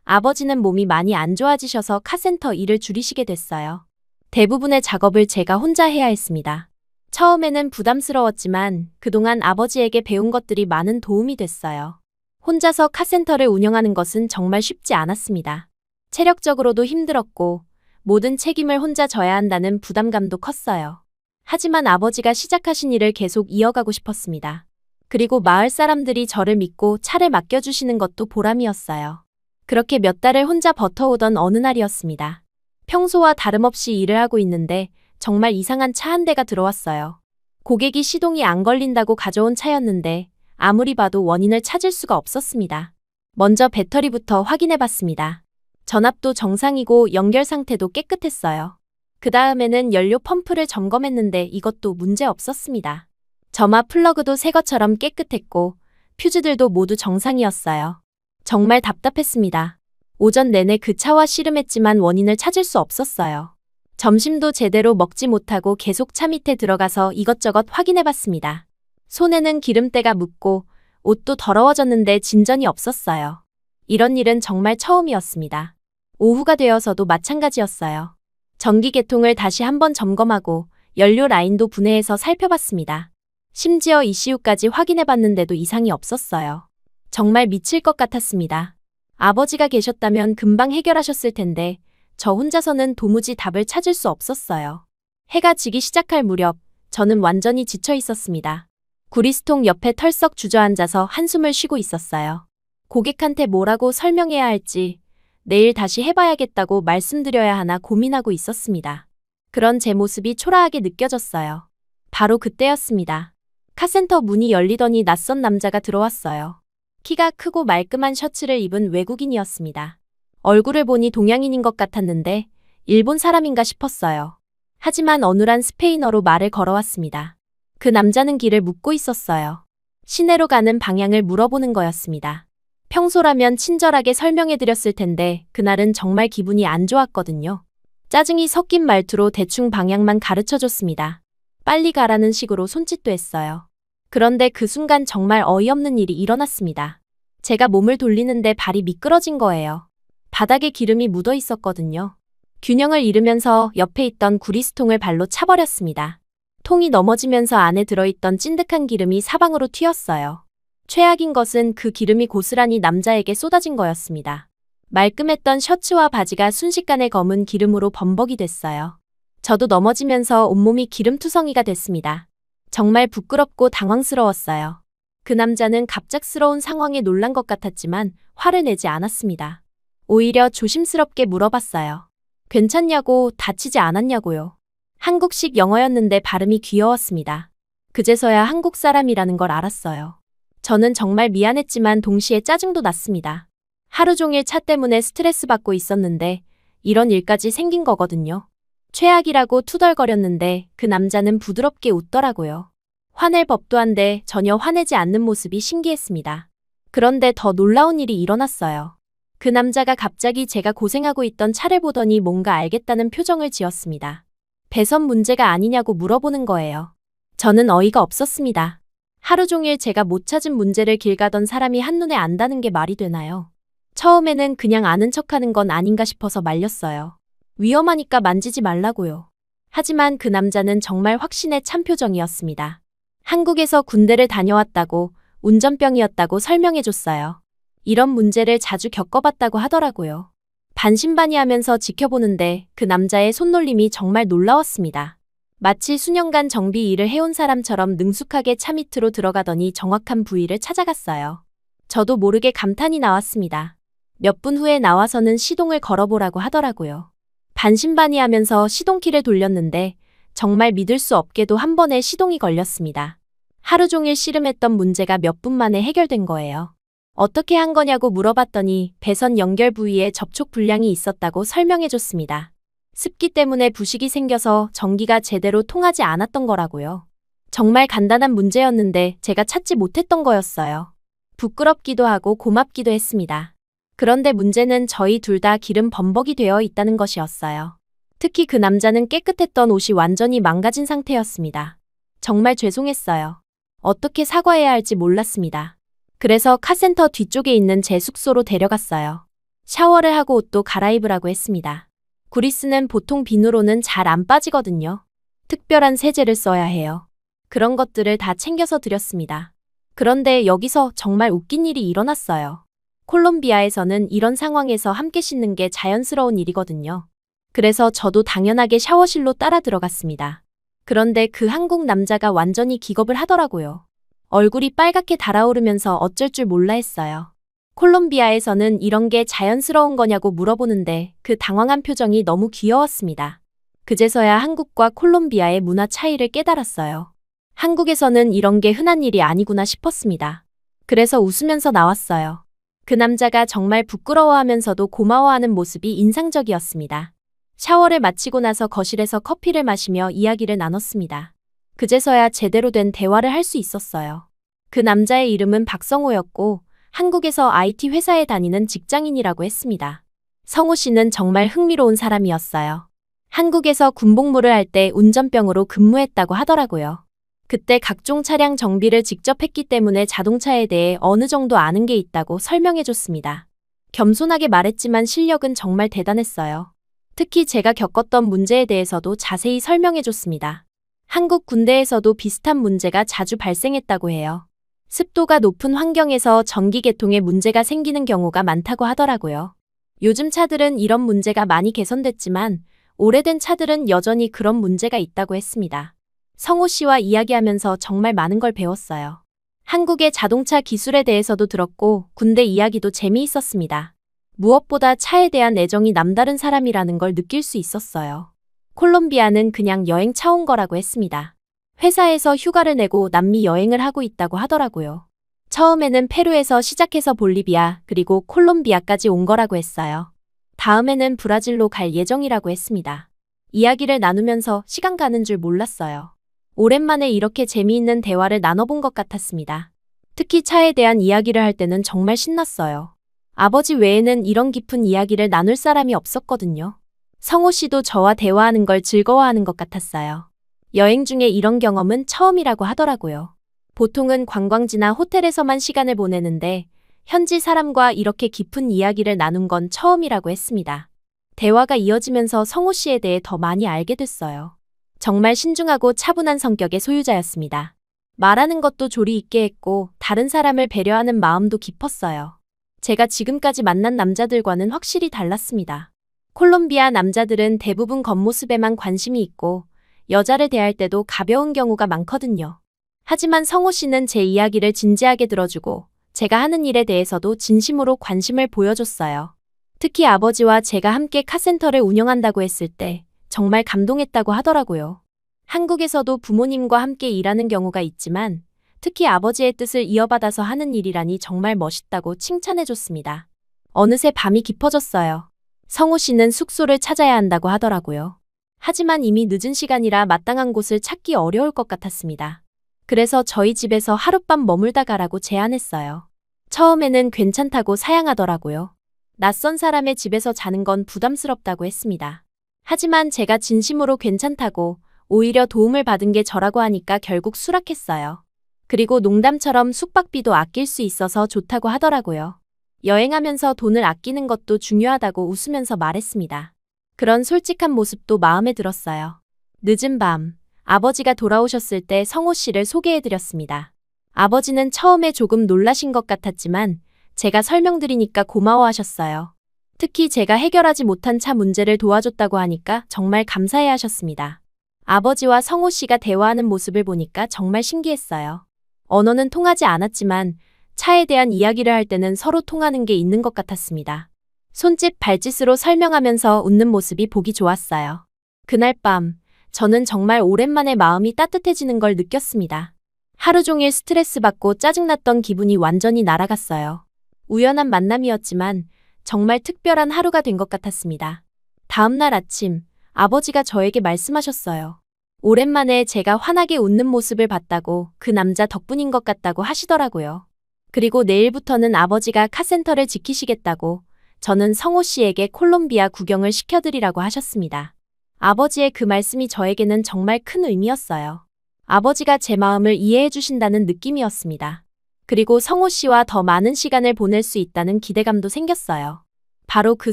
아버지는 몸이 많이 안 좋아지셔서 카센터 일을 줄이시게 됐어요. 대부분의 작업을 제가 혼자 해야 했습니다. 처음에는 부담스러웠지만 그동안 아버지에게 배운 것들이 많은 도움이 됐어요. 혼자서 카센터를 운영하는 것은 정말 쉽지 않았습니다. 체력적으로도 힘들었고 모든 책임을 혼자 져야 한다는 부담감도 컸어요. 하지만 아버지가 시작하신 일을 계속 이어가고 싶었습니다. 그리고 마을 사람들이 저를 믿고 차를 맡겨주시는 것도 보람이었어요. 그렇게 몇 달을 혼자 버텨오던 어느 날이었습니다. 평소와 다름없이 일을 하고 있는데 정말 이상한 차 한 대가 들어왔어요. 고객이 시동이 안 걸린다고 가져온 차였는데 아무리 봐도 원인을 찾을 수가 없었습니다. 먼저 배터리부터 확인해 봤습니다. 전압도 정상이고 연결 상태도 깨끗했어요. 그 다음에는 연료 펌프를 점검했는데 이것도 문제 없었습니다. 점화 플러그도 새 것처럼 깨끗했고 퓨즈들도 모두 정상이었어요. 정말 답답했습니다. 오전 내내 그 차와 씨름했지만 원인을 찾을 수 없었어요. 점심도 제대로 먹지 못하고 계속 차 밑에 들어가서 이것저것 확인해봤습니다. 손에는 기름때가 묻고 옷도 더러워졌는데 진전이 없었어요. 이런 일은 정말 처음이었습니다. 오후가 되어서도 마찬가지였어요. 전기계통을 다시 한번 점검하고 연료 라인도 분해해서 살펴봤습니다. 심지어 ECU까지 확인해봤는데도 이상이 없었어요. 정말 미칠 것 같았습니다. 아버지가 계셨다면 금방 해결하셨을 텐데 저 혼자서는 도무지 답을 찾을 수 없었어요. 해가 지기 시작할 무렵 저는 완전히 지쳐 있었습니다. 구리스통 옆에 털썩 주저앉아서 한숨을 쉬고 있었어요. 고객한테 뭐라고 설명해야 할지 내일 다시 해봐야겠다고 말씀드려야 하나 고민하고 있었습니다. 그런 제 모습이 초라하게 느껴졌어요. 바로 그때였습니다. 카센터 문이 열리더니 낯선 남자가 들어왔어요. 키가 크고 말끔한 셔츠를 입은 외국인이었습니다. 얼굴을 보니 동양인인 것 같았는데 일본 사람인가 싶었어요. 하지만 어눌한 스페인어로 말을 걸어왔습니다. 그 남자는 길을 묻고 있었어요. 시내로 가는 방향을 물어보는 거였습니다. 평소라면 친절하게 설명해드렸을 텐데 그날은 정말 기분이 안 좋았거든요. 짜증이 섞인 말투로 대충 방향만 가르쳐줬습니다. 빨리 가라는 식으로 손짓도 했어요. 그런데 그 순간 정말 어이없는 일이 일어났습니다. 제가 몸을 돌리는데 발이 미끄러진 거예요. 바닥에 기름이 묻어 있었거든요. 균형을 잃으면서 옆에 있던 구리스통을 발로 차버렸습니다. 통이 넘어지면서 안에 들어있던 찐득한 기름이 사방으로 튀었어요. 최악인 것은 그 기름이 고스란히 남자에게 쏟아진 거였습니다. 말끔했던 셔츠와 바지가 순식간에 검은 기름으로 범벅이 됐어요. 저도 넘어지면서 온몸이 기름투성이가 됐습니다. 정말 부끄럽고 당황스러웠어요. 그 남자는 갑작스러운 상황에 놀란 것 같았지만 화를 내지 않았습니다. 오히려 조심스럽게 물어봤어요. 괜찮냐고, 다치지 않았냐고요. 한국식 영어였는데 발음이 귀여웠습니다. 그제서야 한국 사람이라는 걸 알았어요. 저는 정말 미안했지만 동시에 짜증도 났습니다. 하루 종일 차 때문에 스트레스 받고 있었는데 이런 일까지 생긴 거거든요. 최악이라고 투덜거렸는데 그 남자는 부드럽게 웃더라고요. 화낼 법도 한데 전혀 화내지 않는 모습이 신기했습니다. 그런데 더 놀라운 일이 일어났어요. 그 남자가 갑자기 제가 고생하고 있던 차를 보더니 뭔가 알겠다는 표정을 지었습니다. 배선 문제가 아니냐고 물어보는 거예요. 저는 어이가 없었습니다. 하루 종일 제가 못 찾은 문제를 길 가던 사람이 한눈에 안다는 게 말이 되나요? 처음에는 그냥 아는 척하는 건 아닌가 싶어서 말렸어요. 위험하니까 만지지 말라고요. 하지만 그 남자는 정말 확신에 찬 표정이었습니다. 한국에서 군대를 다녀왔다고 운전병이었다고 설명해줬어요. 이런 문제를 자주 겪어봤다고 하더라고요. 반신반의하면서 지켜보는데 그 남자의 손놀림이 정말 놀라웠습니다. 마치 수년간 정비 일을 해온 사람처럼 능숙하게 차 밑으로 들어가더니 정확한 부위를 찾아갔어요. 저도 모르게 감탄이 나왔습니다. 몇 분 후에 나와서는 시동을 걸어보라고 하더라고요. 반신반의하면서 시동키를 돌렸는데 정말 믿을 수 없게도 한 번에 시동이 걸렸습니다. 하루 종일 씨름했던 문제가 몇 분 만에 해결된 거예요. 어떻게 한 거냐고 물어봤더니 배선 연결 부위에 접촉 불량이 있었다고 설명해줬습니다. 습기 때문에 부식이 생겨서 전기가 제대로 통하지 않았던 거라고요. 정말 간단한 문제였는데 제가 찾지 못했던 거였어요. 부끄럽기도 하고 고맙기도 했습니다. 그런데 문제는 저희 둘 다 기름 범벅이 되어 있다는 것이었어요. 특히 그 남자는 깨끗했던 옷이 완전히 망가진 상태였습니다. 정말 죄송했어요. 어떻게 사과해야 할지 몰랐습니다. 그래서 카센터 뒤쪽에 있는 제 숙소로 데려갔어요. 샤워를 하고 옷도 갈아입으라고 했습니다. 구리스는 보통 비누로는 잘 안 빠지거든요. 특별한 세제를 써야 해요. 그런 것들을 다 챙겨서 드렸습니다. 그런데 여기서 정말 웃긴 일이 일어났어요. 콜롬비아에서는 이런 상황에서 함께 씻는 게 자연스러운 일이거든요. 그래서 저도 당연하게 샤워실로 따라 들어갔습니다. 그런데 그 한국 남자가 완전히 기겁을 하더라고요. 얼굴이 빨갛게 달아오르면서 어쩔 줄 몰라 했어요. 콜롬비아에서는 이런 게 자연스러운 거냐고 물어보는데 그 당황한 표정이 너무 귀여웠습니다. 그제서야 한국과 콜롬비아의 문화 차이를 깨달았어요. 한국에서는 이런 게 흔한 일이 아니구나 싶었습니다. 그래서 웃으면서 나왔어요. 그 남자가 정말 부끄러워하면서도 고마워하는 모습이 인상적이었습니다. 샤워를 마치고 나서 거실에서 커피를 마시며 이야기를 나눴습니다. 그제서야 제대로 된 대화를 할 수 있었어요. 그 남자의 이름은 박성호였고 한국에서 IT 회사에 다니는 직장인이라고 했습니다. 성호 씨는 정말 흥미로운 사람이었어요. 한국에서 군복무를 할 때 운전병으로 근무했다고 하더라고요. 그때 각종 차량 정비를 직접 했기 때문에 자동차에 대해 어느 정도 아는 게 있다고 설명해줬습니다. 겸손하게 말했지만 실력은 정말 대단했어요. 특히 제가 겪었던 문제에 대해서도 자세히 설명해줬습니다. 한국 군대에서도 비슷한 문제가 자주 발생했다고 해요. 습도가 높은 환경에서 전기 계통에 문제가 생기는 경우가 많다고 하더라고요. 요즘 차들은 이런 문제가 많이 개선됐지만 오래된 차들은 여전히 그런 문제가 있다고 했습니다. 성호 씨와 이야기하면서 정말 많은 걸 배웠어요. 한국의 자동차 기술에 대해서도 들었고 군대 이야기도 재미있었습니다. 무엇보다 차에 대한 애정이 남다른 사람이라는 걸 느낄 수 있었어요. 콜롬비아는 그냥 여행 차 온 거라고 했습니다. 회사에서 휴가를 내고 남미 여행을 하고 있다고 하더라고요. 처음에는 페루에서 시작해서 볼리비아 그리고 콜롬비아까지 온 거라고 했어요. 다음에는 브라질로 갈 예정이라고 했습니다. 이야기를 나누면서 시간 가는 줄 몰랐어요. 오랜만에 이렇게 재미있는 대화를 나눠본 것 같았습니다. 특히 차에 대한 이야기를 할 때는 정말 신났어요. 아버지 외에는 이런 깊은 이야기를 나눌 사람이 없었거든요. 성호 씨도 저와 대화하는 걸 즐거워하는 것 같았어요. 여행 중에 이런 경험은 처음이라고 하더라고요. 보통은 관광지나 호텔에서만 시간을 보내는데 현지 사람과 이렇게 깊은 이야기를 나눈 건 처음이라고 했습니다. 대화가 이어지면서 성호 씨에 대해 더 많이 알게 됐어요. 정말 신중하고 차분한 성격의 소유자였습니다. 말하는 것도 조리 있게 했고 다른 사람을 배려하는 마음도 깊었어요. 제가 지금까지 만난 남자들과는 확실히 달랐습니다. 콜롬비아 남자들은 대부분 겉모습에만 관심이 있고 여자를 대할 때도 가벼운 경우가 많거든요. 하지만 성호 씨는 제 이야기를 진지하게 들어주고 제가 하는 일에 대해서도 진심으로 관심을 보여줬어요. 특히 아버지와 제가 함께 카센터를 운영한다고 했을 때 정말 감동했다고 하더라고요. 한국에서도 부모님과 함께 일하는 경우가 있지만 특히 아버지의 뜻을 이어받아서 하는 일이라니 정말 멋있다고 칭찬해줬습니다. 어느새 밤이 깊어졌어요. 성호 씨는 숙소를 찾아야 한다고 하더라고요. 하지만 이미 늦은 시간이라 마땅한 곳을 찾기 어려울 것 같았습니다. 그래서 저희 집에서 하룻밤 머물다 가라고 제안했어요. 처음에는 괜찮다고 사양하더라고요. 낯선 사람의 집에서 자는 건 부담스럽다고 했습니다. 하지만 제가 진심으로 괜찮다고 오히려 도움을 받은 게 저라고 하니까 결국 수락했어요. 그리고 농담처럼 숙박비도 아낄 수 있어서 좋다고 하더라고요. 여행하면서 돈을 아끼는 것도 중요하다고 웃으면서 말했습니다. 그런 솔직한 모습도 마음에 들었어요. 늦은 밤, 아버지가 돌아오셨을 때 성호 씨를 소개해드렸습니다. 아버지는 처음에 조금 놀라신 것 같았지만 제가 설명드리니까 고마워하셨어요. 특히 제가 해결하지 못한 차 문제를 도와줬다고 하니까 정말 감사해 하셨습니다. 아버지와 성호 씨가 대화하는 모습을 보니까 정말 신기했어요. 언어는 통하지 않았지만 차에 대한 이야기를 할 때는 서로 통하는 게 있는 것 같았습니다. 손짓 발짓으로 설명하면서 웃는 모습이 보기 좋았어요. 그날 밤, 저는 정말 오랜만에 마음이 따뜻해지는 걸 느꼈습니다. 하루 종일 스트레스 받고 짜증났던 기분이 완전히 날아갔어요. 우연한 만남이었지만 정말 특별한 하루가 된 것 같았습니다. 다음 날 아침, 아버지가 저에게 말씀하셨어요. 오랜만에 제가 환하게 웃는 모습을 봤다고, 그 남자 덕분인 것 같다고 하시더라고요. 그리고 내일부터는 아버지가 카센터를 지키시겠다고, 저는 성호 씨에게 콜롬비아 구경을 시켜드리라고 하셨습니다. 아버지의 그 말씀이 저에게는 정말 큰 의미였어요. 아버지가 제 마음을 이해해 주신다는 느낌이었습니다. 그리고 성호 씨와 더 많은 시간을 보낼 수 있다는 기대감도 생겼어요. 바로 그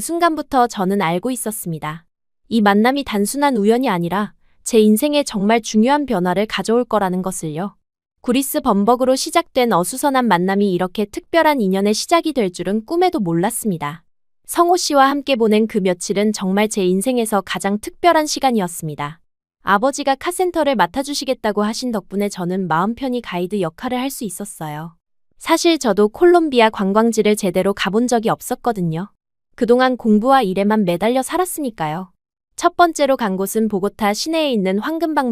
순간부터 저는 알고 있었습니다. 이 만남이 단순한 우연이 아니라 제 인생에 정말 중요한 변화를 가져올 거라는 것을요. 구리스 범벅으로 시작된 어수선한 만남이 이렇게 특별한 인연의 시작이 될 줄은 꿈에도 몰랐습니다. 성호 씨와 함께 보낸 그 며칠은 정말 제 인생에서 가장 특별한 시간이었습니다. 아버지가 카센터를 맡아주시겠다고 하신 덕분에 저는 마음 편히 가이드 역할을 할 수 있었어요. 사실 저도 콜롬비아 관광지를 제대로 가본 적이 없었거든요. 그동안 공부와 일에만 매달려 살았으니까요. 첫 번째로 간 곳은 보고타 시내에 있는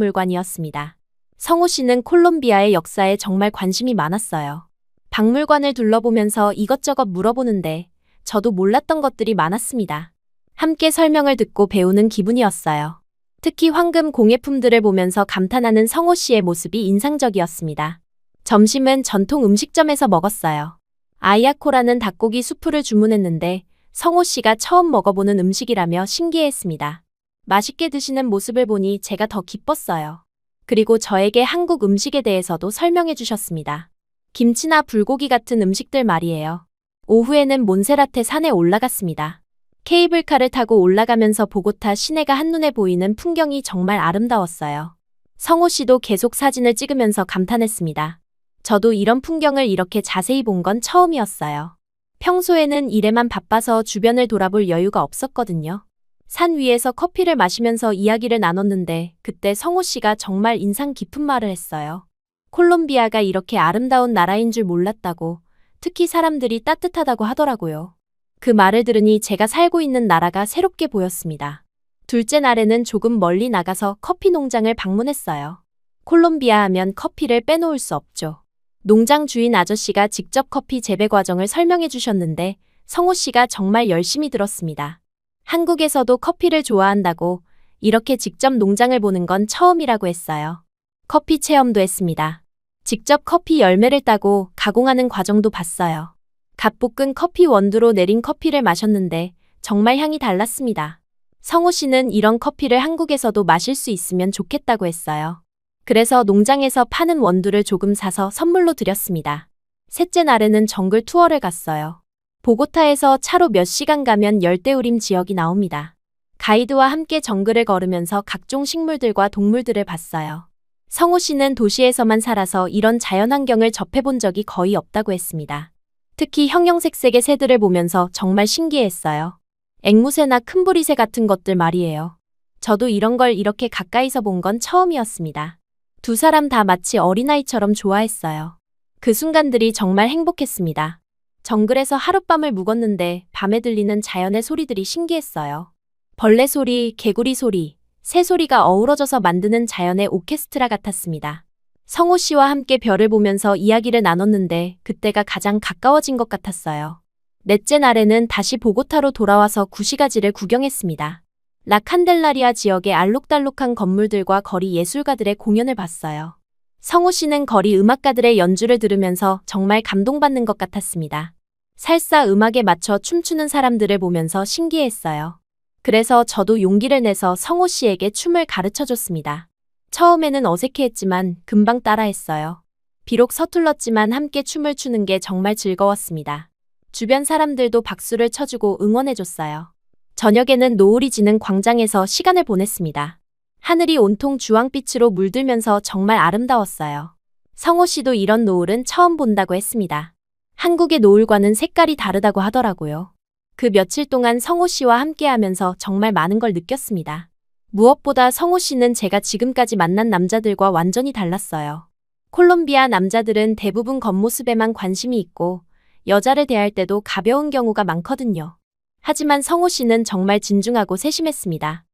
황금박물관이었습니다. 성호 씨는 콜롬비아의 역사에 정말 관심이 많았어요. 박물관을 둘러보면서 이것저것 물어보는데 저도 몰랐던 것들이 많았습니다. 함께 설명을 듣고 배우는 기분이었어요. 특히 황금 공예품들을 보면서 감탄하는 성호 씨의 모습이 인상적이었습니다. 점심은 전통 음식점에서 먹었어요. 아이아코라는 닭고기 수프를 주문했는데 성호 씨가 처음 먹어보는 음식이라며 신기해했습니다. 맛있게 드시는 모습을 보니 제가 더 기뻤어요. 그리고 저에게 한국 음식에 대해서도 설명해 주셨습니다. 김치나 불고기 같은 음식들 말이에요. 오후에는 몬세라테 산에 올라갔습니다. 케이블카를 타고 올라가면서 보고타 시내가 한눈에 보이는 풍경이 정말 아름다웠어요. 성호 씨도 계속 사진을 찍으면서 감탄했습니다. 저도 이런 풍경을 이렇게 자세히 본 건 처음이었어요. 평소에는 일에만 바빠서 주변을 돌아볼 여유가 없었거든요. 산 위에서 커피를 마시면서 이야기를 나눴는데 그때 성호 씨가 정말 인상 깊은 말을 했어요. 콜롬비아가 이렇게 아름다운 나라인 줄 몰랐다고, 특히 사람들이 따뜻하다고 하더라고요. 그 말을 들으니 제가 살고 있는 나라가 새롭게 보였습니다. 둘째 날에는 조금 멀리 나가서 커피 농장을 방문했어요. 콜롬비아 하면 커피를 빼놓을 수 없죠. 농장 주인 아저씨가 직접 커피 재배 과정을 설명해 주셨는데 성호 씨가 정말 열심히 들었습니다. 한국에서도 커피를 좋아한다고, 이렇게 직접 농장을 보는 건 처음이라고 했어요. 커피 체험도 했습니다. 직접 커피 열매를 따고 가공하는 과정도 봤어요. 갓 볶은 커피 원두로 내린 커피를 마셨는데 정말 향이 달랐습니다. 성호 씨는 이런 커피를 한국에서도 마실 수 있으면 좋겠다고 했어요. 그래서 농장에서 파는 원두를 조금 사서 선물로 드렸습니다. 셋째 날에는 정글 투어를 갔어요. 보고타에서 차로 몇 시간 가면 열대우림 지역이 나옵니다. 가이드와 함께 정글을 걸으면서 각종 식물들과 동물들을 봤어요. 성호 씨는 도시에서만 살아서 이런 자연환경을 접해본 적이 거의 없다고 했습니다. 특히 형형색색의 새들을 보면서 정말 신기했어요. 앵무새나 큰부리새 같은 것들 말이에요. 저도 이런 걸 이렇게 가까이서 본 건 처음이었습니다. 두 사람 다 마치 어린아이처럼 좋아했어요. 그 순간들이 정말 행복했습니다. 정글에서 하룻밤을 묵었는데 밤에 들리는 자연의 소리들이 신기했어요. 벌레 소리, 개구리 소리, 새 소리가 어우러져서 만드는 자연의 오케스트라 같았습니다. 성호 씨와 함께 별을 보면서 이야기를 나눴는데 그때가 가장 가까워진 것 같았어요. 넷째 날에는 다시 보고타로 돌아와서 구시가지를 구경했습니다. 라칸델라리아 지역의 알록달록한 건물들과 거리 예술가들의 공연을 봤어요. 성호 씨는 거리 음악가들의 연주를 들으면서 정말 감동받는 것 같았습니다. 살사 음악에 맞춰 춤추는 사람들을 보면서 신기했어요. 그래서 저도 용기를 내서 성호 씨에게 춤을 가르쳐줬습니다. 처음에는 어색해했지만 금방 따라했어요. 비록 서툴렀지만 함께 춤을 추는 게 정말 즐거웠습니다. 주변 사람들도 박수를 쳐주고 응원해줬어요. 저녁에는 노을이 지는 광장에서 시간을 보냈습니다. 하늘이 온통 주황빛으로 물들면서 정말 아름다웠어요. 성호 씨도 이런 노을은 처음 본다고 했습니다. 한국의 노을과는 색깔이 다르다고 하더라고요. 그 며칠 동안 성호 씨와 함께하면서 정말 많은 걸 느꼈습니다. 무엇보다 성호 씨는 제가 지금까지 만난 남자들과 완전히 달랐어요. 콜롬비아 남자들은 대부분 겉모습에만 관심이 있고 여자를 대할 때도 가벼운 경우가 많거든요. 하지만 성호 씨는 정말 진중하고 세심했습니다.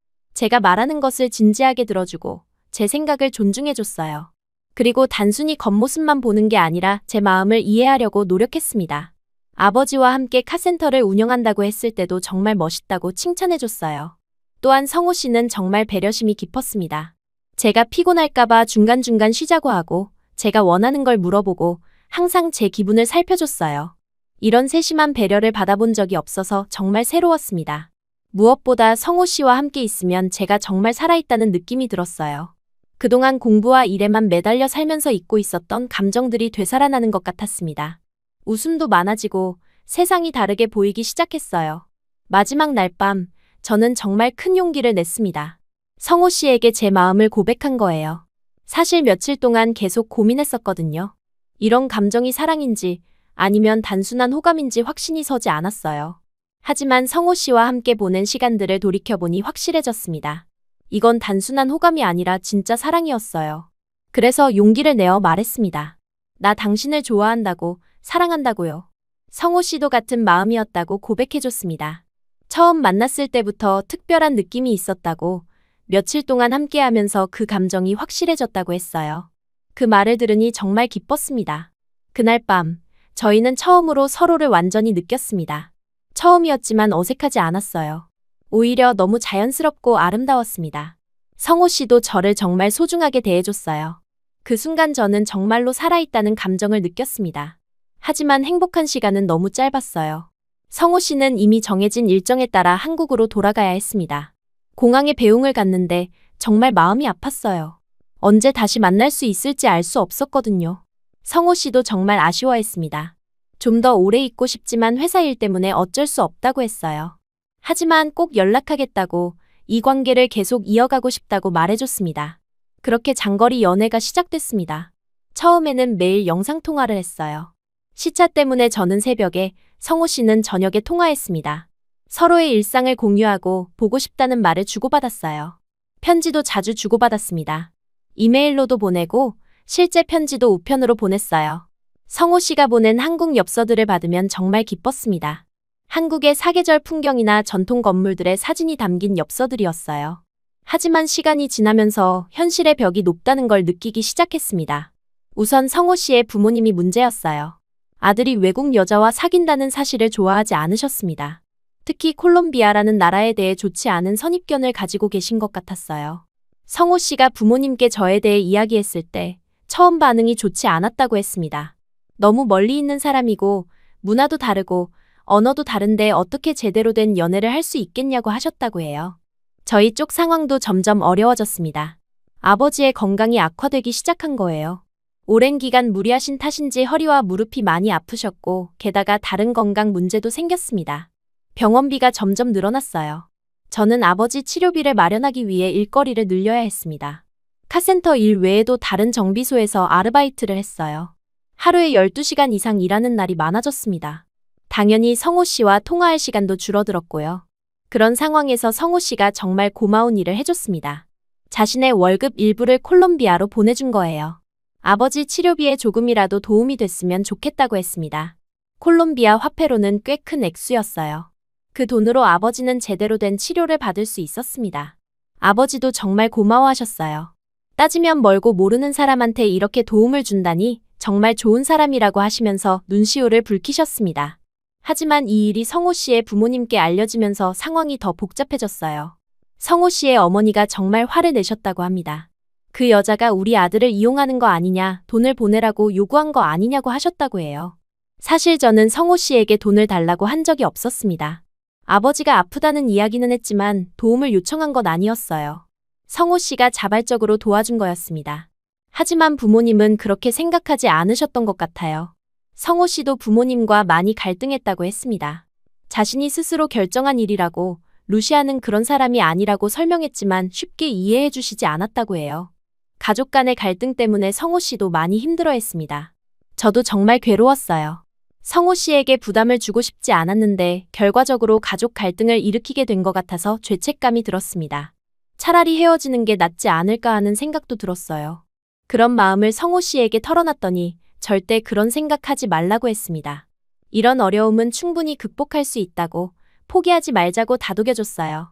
제가 말하는 것을 진지하게 들어주고 제 생각을 존중해줬어요. 그리고 단순히 겉모습만 보는 게 아니라 제 마음을 이해하려고 노력했습니다. 아버지와 함께 카센터를 운영한다고 했을 때도 정말 멋있다고 칭찬해줬어요. 또한 성호 씨는 정말 배려심이 깊었습니다. 제가 피곤할까봐 중간중간 쉬자고 하고 제가 원하는 걸 물어보고 항상 제 기분을 살펴줬어요. 이런 세심한 배려를 받아본 적이 없어서 정말 새로웠습니다. 무엇보다 성호 씨와 함께 있으면 제가 정말 살아있다는 느낌이 들었어요. 그동안 공부와 일에만 매달려 살면서 잊고 있었던 감정들이 되살아나는 것 같았습니다. 웃음도 많아지고 세상이 다르게 보이기 시작했어요. 마지막 날 밤, 저는 정말 큰 용기를 냈습니다. 성호 씨에게 제 마음을 고백한 거예요. 사실 며칠 동안 계속 고민했었거든요. 이런 감정이 사랑인지 아니면 단순한 호감인지 확신이 서지 않았어요. 하지만 성호 씨와 함께 보낸 시간들을 돌이켜보니 확실해졌습니다. 이건 단순한 호감이 아니라 진짜 사랑이었어요. 그래서 용기를 내어 말했습니다. 나 당신을 좋아한다고, 사랑한다고요. 성호 씨도 같은 마음이었다고 고백해줬습니다. 처음 만났을 때부터 특별한 느낌이 있었다고, 며칠 동안 함께하면서 그 감정이 확실해졌다고 했어요. 그 말을 들으니 정말 기뻤습니다. 그날 밤, 저희는 처음으로 서로를 완전히 느꼈습니다. 처음이었지만 어색하지 않았어요. 오히려 너무 자연스럽고 아름다웠습니다. 성호 씨도 저를 정말 소중하게 대해줬어요. 그 순간 저는 정말로 살아있다는 감정을 느꼈습니다. 하지만 행복한 시간은 너무 짧았어요. 성호 씨는 이미 정해진 일정에 따라 한국으로 돌아가야 했습니다. 공항에 배웅을 갔는데 정말 마음이 아팠어요. 언제 다시 만날 수 있을지 알 수 없었거든요. 성호 씨도 정말 아쉬워했습니다. 좀 더 오래 있고 싶지만 회사 일 때문에 어쩔 수 없다고 했어요. 하지만 꼭 연락하겠다고, 이 관계를 계속 이어가고 싶다고 말해줬습니다. 그렇게 장거리 연애가 시작됐습니다. 처음에는 매일 영상통화를 했어요. 시차 때문에 저는 새벽에, 성호 씨는 저녁에 통화했습니다. 서로의 일상을 공유하고 보고 싶다는 말을 주고받았어요. 편지도 자주 주고받았습니다. 이메일로도 보내고 실제 편지도 우편으로 보냈어요. 성호 씨가 보낸 한국 엽서들을 받으면 정말 기뻤습니다. 한국의 사계절 풍경이나 전통 건물들의 사진이 담긴 엽서들이었어요. 하지만 시간이 지나면서 현실의 벽이 높다는 걸 느끼기 시작했습니다. 우선 성호 씨의 부모님이 문제였어요. 아들이 외국 여자와 사귄다는 사실을 좋아하지 않으셨습니다. 특히 콜롬비아라는 나라에 대해 좋지 않은 선입견을 가지고 계신 것 같았어요. 성호 씨가 부모님께 저에 대해 이야기했을 때 처음 반응이 좋지 않았다고 했습니다. 너무 멀리 있는 사람이고 문화도 다르고 언어도 다른데 어떻게 제대로 된 연애를 할 수 있겠냐고 하셨다고 해요. 저희 쪽 상황도 점점 어려워졌습니다. 아버지의 건강이 악화되기 시작한 거예요. 오랜 기간 무리하신 탓인지 허리와 무릎이 많이 아프셨고 게다가 다른 건강 문제도 생겼습니다. 병원비가 점점 늘어났어요. 저는 아버지 치료비를 마련하기 위해 일거리를 늘려야 했습니다. 카센터 일 외에도 다른 정비소에서 아르바이트를 했어요. 하루에 12시간 이상 일하는 날이 많아졌습니다. 당연히 성호 씨와 통화할 시간도 줄어들었고요. 그런 상황에서 성호 씨가 정말 고마운 일을 해줬습니다. 자신의 월급 일부를 콜롬비아로 보내준 거예요. 아버지 치료비에 조금이라도 도움이 됐으면 좋겠다고 했습니다. 콜롬비아 화폐로는 꽤 큰 액수였어요. 그 돈으로 아버지는 제대로 된 치료를 받을 수 있었습니다. 아버지도 정말 고마워하셨어요. 따지면 멀고 모르는 사람한테 이렇게 도움을 준다니 정말 좋은 사람이라고 하시면서 눈시울을 붉히셨습니다. 하지만 이 일이 성호 씨의 부모님께 알려지면서 상황이 더 복잡해졌어요. 성호 씨의 어머니가 정말 화를 내셨다고 합니다. 그 여자가 우리 아들을 이용하는 거 아니냐, 돈을 보내라고 요구한 거 아니냐고 하셨다고 해요. 사실 저는 성호 씨에게 돈을 달라고 한 적이 없었습니다. 아버지가 아프다는 이야기는 했지만 도움을 요청한 건 아니었어요. 성호 씨가 자발적으로 도와준 거였습니다. 하지만 부모님은 그렇게 생각하지 않으셨던 것 같아요. 성호 씨도 부모님과 많이 갈등했다고 했습니다. 자신이 스스로 결정한 일이라고, 루시아는 그런 사람이 아니라고 설명했지만 쉽게 이해해 주시지 않았다고 해요. 가족 간의 갈등 때문에 성호 씨도 많이 힘들어했습니다. 저도 정말 괴로웠어요. 성호 씨에게 부담을 주고 싶지 않았는데 결과적으로 가족 갈등을 일으키게 된 것 같아서 죄책감이 들었습니다. 차라리 헤어지는 게 낫지 않을까 하는 생각도 들었어요. 그런 마음을 성호 씨에게 털어놨더니 절대 그런 생각하지 말라고 했습니다. 이런 어려움은 충분히 극복할 수 있다고, 포기하지 말자고 다독여줬어요.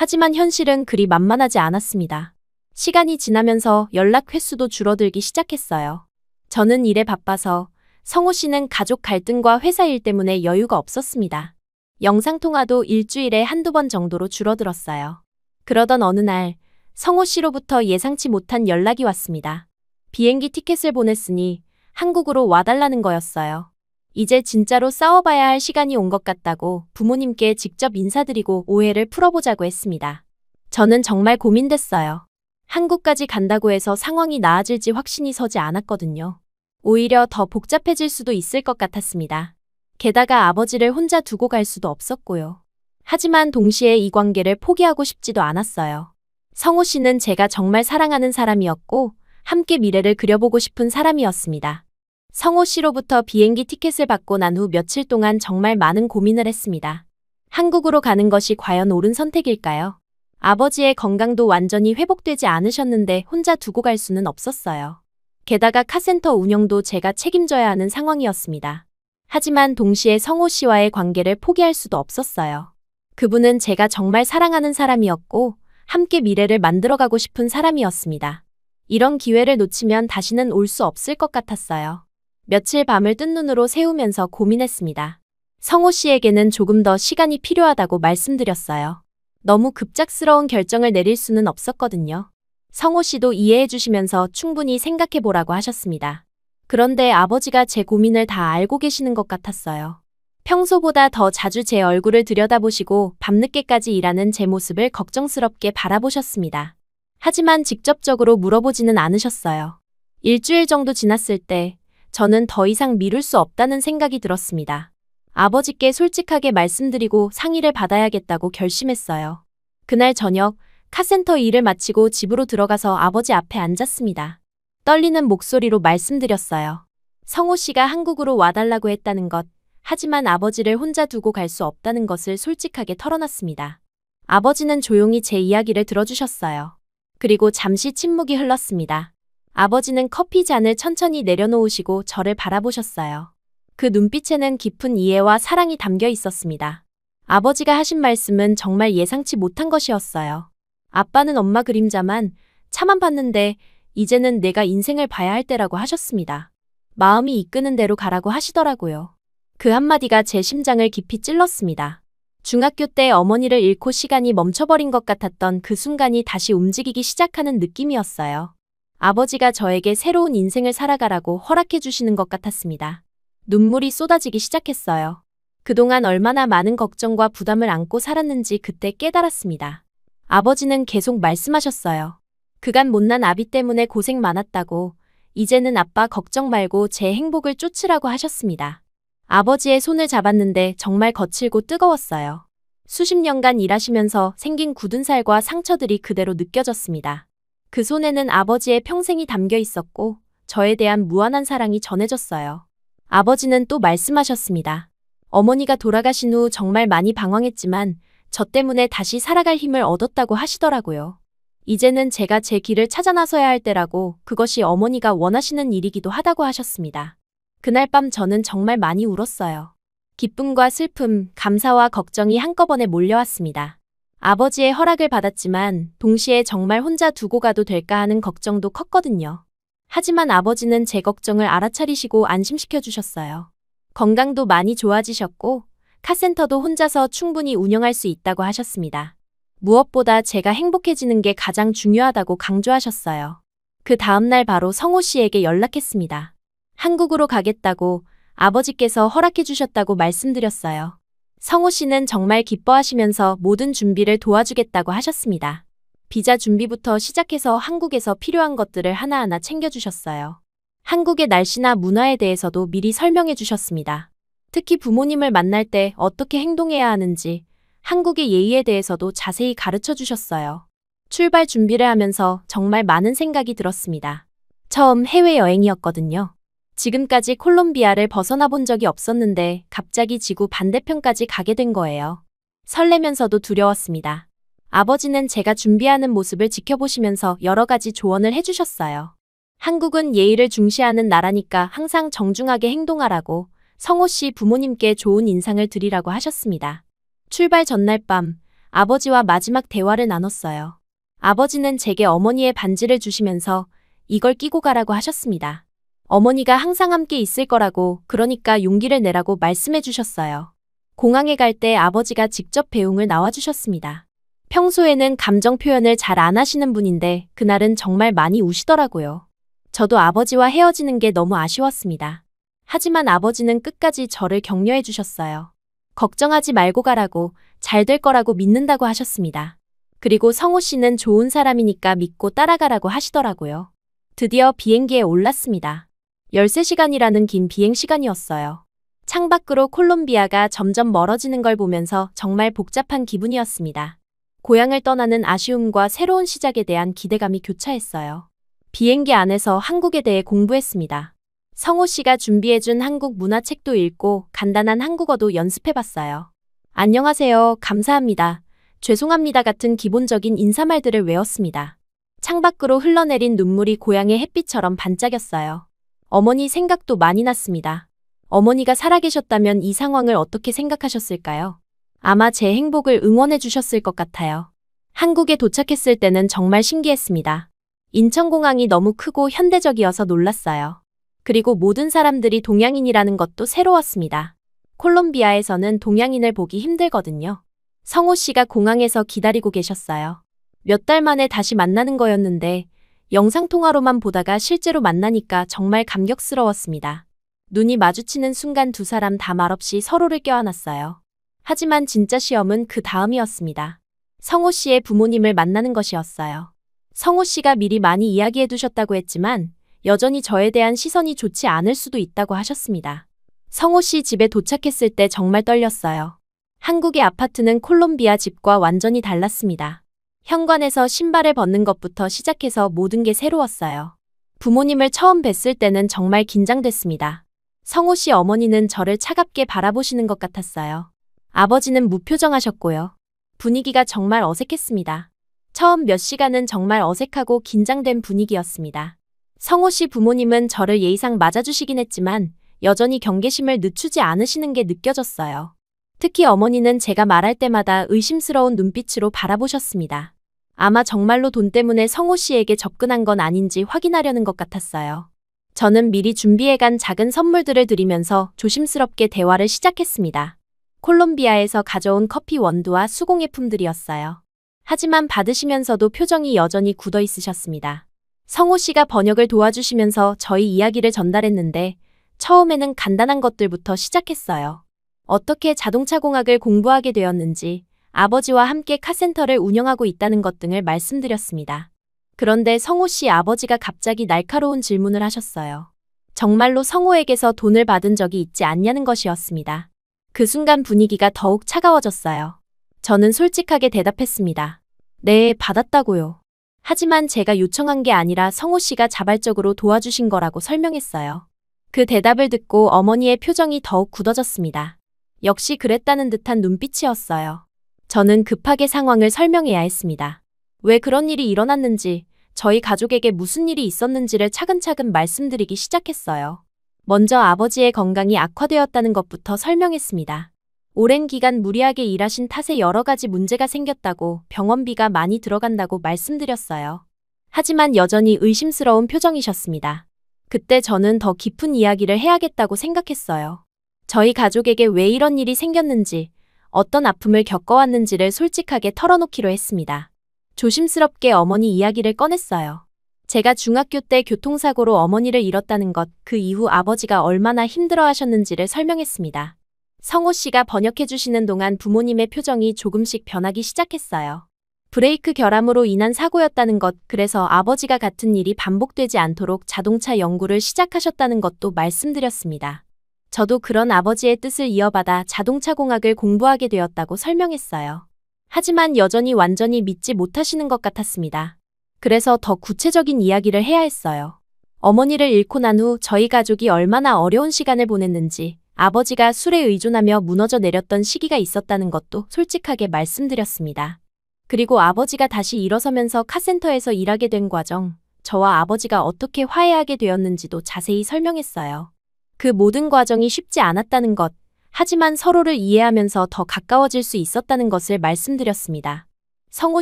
하지만 현실은 그리 만만하지 않았습니다. 시간이 지나면서 연락 횟수도 줄어들기 시작했어요. 저는 일에 바빠서, 성호 씨는 가족 갈등과 회사 일 때문에 여유가 없었습니다. 영상통화도 일주일에 한두 번 정도로 줄어들었어요. 그러던 어느 날, 성호 씨로부터 예상치 못한 연락이 왔습니다. 비행기 티켓을 보냈으니 한국으로 와달라는 거였어요. 이제 진짜로 싸워봐야 할 시간이 온 것 같다고 부모님께 직접 인사드리고 오해를 풀어보자고 했습니다. 저는 정말 고민됐어요. 한국까지 간다고 해서 상황이 나아질지 확신이 서지 않았거든요. 오히려 더 복잡해질 수도 있을 것 같았습니다. 게다가 아버지를 혼자 두고 갈 수도 없었고요. 하지만 동시에 이 관계를 포기하고 싶지도 않았어요. 성호 씨는 제가 정말 사랑하는 사람이었고 함께 미래를 그려보고 싶은 사람이었습니다. 성호 씨로부터 비행기 티켓을 받고 난 후 며칠 동안 정말 많은 고민을 했습니다. 한국으로 가는 것이 과연 옳은 선택일까요? 아버지의 건강도 완전히 회복되지 않으셨는데 혼자 두고 갈 수는 없었어요. 게다가 카센터 운영도 제가 책임져야 하는 상황이었습니다. 하지만 동시에 성호 씨와의 관계를 포기할 수도 없었어요. 그분은 제가 정말 사랑하는 사람이었고 함께 미래를 만들어가고 싶은 사람이었습니다. 이런 기회를 놓치면 다시는 올 수 없을 것 같았어요. 며칠 밤을 뜬 눈으로 새우면서 고민했습니다. 성호 씨에게는 조금 더 시간이 필요하다고 말씀드렸어요. 너무 급작스러운 결정을 내릴 수는 없었거든요. 성호 씨도 이해해 주시면서 충분히 생각해 보라고 하셨습니다. 그런데 아버지가 제 고민을 다 알고 계시는 것 같았어요. 평소보다 더 자주 제 얼굴을 들여다보시고 밤늦게까지 일하는 제 모습을 걱정스럽게 바라보셨습니다. 하지만 직접적으로 물어보지는 않으셨어요. 일주일 정도 지났을 때 저는 더 이상 미룰 수 없다는 생각이 들었습니다. 아버지께 솔직하게 말씀드리고 상의를 받아야겠다고 결심했어요. 그날 저녁 카센터 일을 마치고 집으로 들어가서 아버지 앞에 앉았습니다. 떨리는 목소리로 말씀드렸어요. 성호 씨가 한국으로 와달라고 했다는 것, 하지만 아버지를 혼자 두고 갈 수 없다는 것을 솔직하게 털어놨습니다. 아버지는 조용히 제 이야기를 들어주셨어요. 그리고 잠시 침묵이 흘렀습니다. 아버지는 커피 잔을 천천히 내려놓으시고 저를 바라보셨어요. 그 눈빛에는 깊은 이해와 사랑이 담겨 있었습니다. 아버지가 하신 말씀은 정말 예상치 못한 것이었어요. 아빠는 엄마 그림자만 차만 봤는데 이제는 내가 인생을 봐야 할 때라고 하셨습니다. 마음이 이끄는 대로 가라고 하시더라고요. 그 한마디가 제 심장을 깊이 찔렀습니다. 중학교 때 어머니를 잃고 시간이 멈춰버린 것 같았던 그 순간이 다시 움직이기 시작하는 느낌이었어요. 아버지가 저에게 새로운 인생을 살아가라고 허락해 주시는 것 같았습니다. 눈물이 쏟아지기 시작했어요. 그동안 얼마나 많은 걱정과 부담을 안고 살았는지 그때 깨달았습니다. 아버지는 계속 말씀하셨어요. 그간 못난 아비 때문에 고생 많았다고, 이제는 아빠 걱정 말고 제 행복을 쫓으라고 하셨습니다. 아버지의 손을 잡았는데 정말 거칠고 뜨거웠어요. 수십 년간 일하시면서 생긴 굳은 살과 상처들이 그대로 느껴졌습니다. 그 손에는 아버지의 평생이 담겨 있었고 저에 대한 무한한 사랑이 전해졌어요. 아버지는 또 말씀하셨습니다. 어머니가 돌아가신 후 정말 많이 방황했지만 저 때문에 다시 살아갈 힘을 얻었다고 하시더라고요. 이제는 제가 제 길을 찾아 나서야 할 때라고, 그것이 어머니가 원하시는 일이기도 하다고 하셨습니다. 그날 밤 저는 정말 많이 울었어요. 기쁨과 슬픔, 감사와 걱정이 한꺼번에 몰려왔습니다. 아버지의 허락을 받았지만 동시에 정말 혼자 두고 가도 될까 하는 걱정도 컸거든요. 하지만 아버지는 제 걱정을 알아차리시고 안심시켜 주셨어요. 건강도 많이 좋아지셨고 카센터도 혼자서 충분히 운영할 수 있다고 하셨습니다. 무엇보다 제가 행복해지는 게 가장 중요하다고 강조하셨어요. 그 다음날 바로 성호 씨에게 연락했습니다. 한국으로 가겠다고 아버지께서 허락해 주셨다고 말씀드렸어요. 성호 씨는 정말 기뻐하시면서 모든 준비를 도와주겠다고 하셨습니다. 비자 준비부터 시작해서 한국에서 필요한 것들을 하나하나 챙겨주셨어요. 한국의 날씨나 문화에 대해서도 미리 설명해 주셨습니다. 특히 부모님을 만날 때 어떻게 행동해야 하는지, 한국의 예의에 대해서도 자세히 가르쳐 주셨어요. 출발 준비를 하면서 정말 많은 생각이 들었습니다. 처음 해외여행이었거든요. 지금까지 콜롬비아를 벗어나 본 적이 없었는데 갑자기 지구 반대편까지 가게 된 거예요. 설레면서도 두려웠습니다. 아버지는 제가 준비하는 모습을 지켜보시면서 여러 가지 조언을 해주셨어요. 한국은 예의를 중시하는 나라니까 항상 정중하게 행동하라고, 성호 씨 부모님께 좋은 인상을 드리라고 하셨습니다. 출발 전날 밤, 아버지와 마지막 대화를 나눴어요. 아버지는 제게 어머니의 반지를 주시면서 이걸 끼고 가라고 하셨습니다. 어머니가 항상 함께 있을 거라고, 그러니까 용기를 내라고 말씀해 주셨어요. 공항에 갈 때 아버지가 직접 배웅을 나와주셨습니다. 평소에는 감정 표현을 잘 안 하시는 분인데 그날은 정말 많이 우시더라고요. 저도 아버지와 헤어지는 게 너무 아쉬웠습니다. 하지만 아버지는 끝까지 저를 격려해 주셨어요. 걱정하지 말고 가라고, 잘 될 거라고 믿는다고 하셨습니다. 그리고 성호 씨는 좋은 사람이니까 믿고 따라가라고 하시더라고요. 드디어 비행기에 올랐습니다. 13시간이라는 긴 비행 시간이었어요. 창밖으로 콜롬비아가 점점 멀어지는 걸 보면서 정말 복잡한 기분이었습니다. 고향을 떠나는 아쉬움과 새로운 시작에 대한 기대감이 교차했어요. 비행기 안에서 한국에 대해 공부했습니다. 성호 씨가 준비해준 한국 문화책도 읽고 간단한 한국어도 연습해봤어요. 안녕하세요, 감사합니다, 죄송합니다 같은 기본적인 인사말들을 외웠습니다. 창밖으로 흘러내린 눈물이 고향의 햇빛처럼 반짝였어요. 어머니 생각도 많이 났습니다. 어머니가 살아계셨다면 이 상황을 어떻게 생각하셨을까요? 아마 제 행복을 응원해 주셨을 것 같아요. 한국에 도착했을 때는 정말 신기했습니다. 인천공항이 너무 크고 현대적이어서 놀랐어요. 그리고 모든 사람들이 동양인이라는 것도 새로웠습니다. 콜롬비아에서는 동양인을 보기 힘들거든요. 성호 씨가 공항에서 기다리고 계셨어요. 몇 달 만에 다시 만나는 거였는데 영상통화로만 보다가 실제로 만나니까 정말 감격스러웠습니다. 눈이 마주치는 순간 두 사람 다 말없이 서로를 껴안았어요. 하지만 진짜 시험은 그 다음이었습니다. 성호 씨의 부모님을 만나는 것이었어요. 성호 씨가 미리 많이 이야기해 두셨다고 했지만 여전히 저에 대한 시선이 좋지 않을 수도 있다고 하셨습니다. 성호 씨 집에 도착했을 때 정말 떨렸어요. 한국의 아파트는 콜롬비아 집과 완전히 달랐습니다. 현관에서 신발을 벗는 것부터 시작해서 모든 게 새로웠어요. 부모님을 처음 뵀을 때는 정말 긴장됐습니다. 성호 씨 어머니는 저를 차갑게 바라보시는 것 같았어요. 아버지는 무표정하셨고요. 분위기가 정말 어색했습니다. 처음 몇 시간은 정말 어색하고 긴장된 분위기였습니다. 성호 씨 부모님은 저를 예의상 맞아주시긴 했지만 여전히 경계심을 늦추지 않으시는 게 느껴졌어요. 특히 어머니는 제가 말할 때마다 의심스러운 눈빛으로 바라보셨습니다. 아마 정말로 돈 때문에 성호 씨에게 접근한 건 아닌지 확인하려는 것 같았어요. 저는 미리 준비해간 작은 선물들을 드리면서 조심스럽게 대화를 시작했습니다. 콜롬비아에서 가져온 커피 원두와 수공예품들이었어요. 하지만 받으시면서도 표정이 여전히 굳어 있으셨습니다. 성호 씨가 번역을 도와주시면서 저희 이야기를 전달했는데 처음에는 간단한 것들부터 시작했어요. 어떻게 자동차 공학을 공부하게 되었는지, 아버지와 함께 카센터를 운영하고 있다는 것 등을 말씀드렸습니다. 그런데 성호 씨 아버지가 갑자기 날카로운 질문을 하셨어요. 정말로 성호에게서 돈을 받은 적이 있지 않냐는 것이었습니다. 그 순간 분위기가 더욱 차가워졌어요. 저는 솔직하게 대답했습니다. 네, 받았다고요. 하지만 제가 요청한 게 아니라 성호 씨가 자발적으로 도와주신 거라고 설명했어요. 그 대답을 듣고 어머니의 표정이 더욱 굳어졌습니다. 역시 그랬다는 듯한 눈빛이었어요. 저는 급하게 상황을 설명해야 했습니다. 왜 그런 일이 일어났는지, 저희 가족에게 무슨 일이 있었는지를 차근차근 말씀드리기 시작했어요. 먼저 아버지의 건강이 악화되었다는 것부터 설명했습니다. 오랜 기간 무리하게 일하신 탓에 여러 가지 문제가 생겼다고, 병원비가 많이 들어간다고 말씀드렸어요. 하지만 여전히 의심스러운 표정이셨습니다. 그때 저는 더 깊은 이야기를 해야겠다고 생각했어요. 저희 가족에게 왜 이런 일이 생겼는지, 어떤 아픔을 겪어왔는지를 솔직하게 털어놓기로 했습니다. 조심스럽게 어머니 이야기를 꺼냈어요. 제가 중학교 때 교통사고로 어머니를 잃었다는 것, 그 이후 아버지가 얼마나 힘들어하셨는지를 설명했습니다. 성호 씨가 번역해주시는 동안 부모님의 표정이 조금씩 변하기 시작했어요. 브레이크 결함으로 인한 사고였다는 것, 그래서 아버지가 같은 일이 반복되지 않도록 자동차 연구를 시작하셨다는 것도 말씀드렸습니다. 저도 그런 아버지의 뜻을 이어받아 자동차 공학을 공부하게 되었다고 설명했어요. 하지만 여전히 완전히 믿지 못하시는 것 같았습니다. 그래서 더 구체적인 이야기를 해야 했어요. 어머니를 잃고 난 후 저희 가족이 얼마나 어려운 시간을 보냈는지, 아버지가 술에 의존하며 무너져 내렸던 시기가 있었다는 것도 솔직하게 말씀드렸습니다. 그리고 아버지가 다시 일어서면서 카센터에서 일하게 된 과정, 저와 아버지가 어떻게 화해하게 되었는지도 자세히 설명했어요. 그 모든 과정이 쉽지 않았다는 것, 하지만 서로를 이해하면서 더 가까워질 수 있었다는 것을 말씀드렸습니다. 성호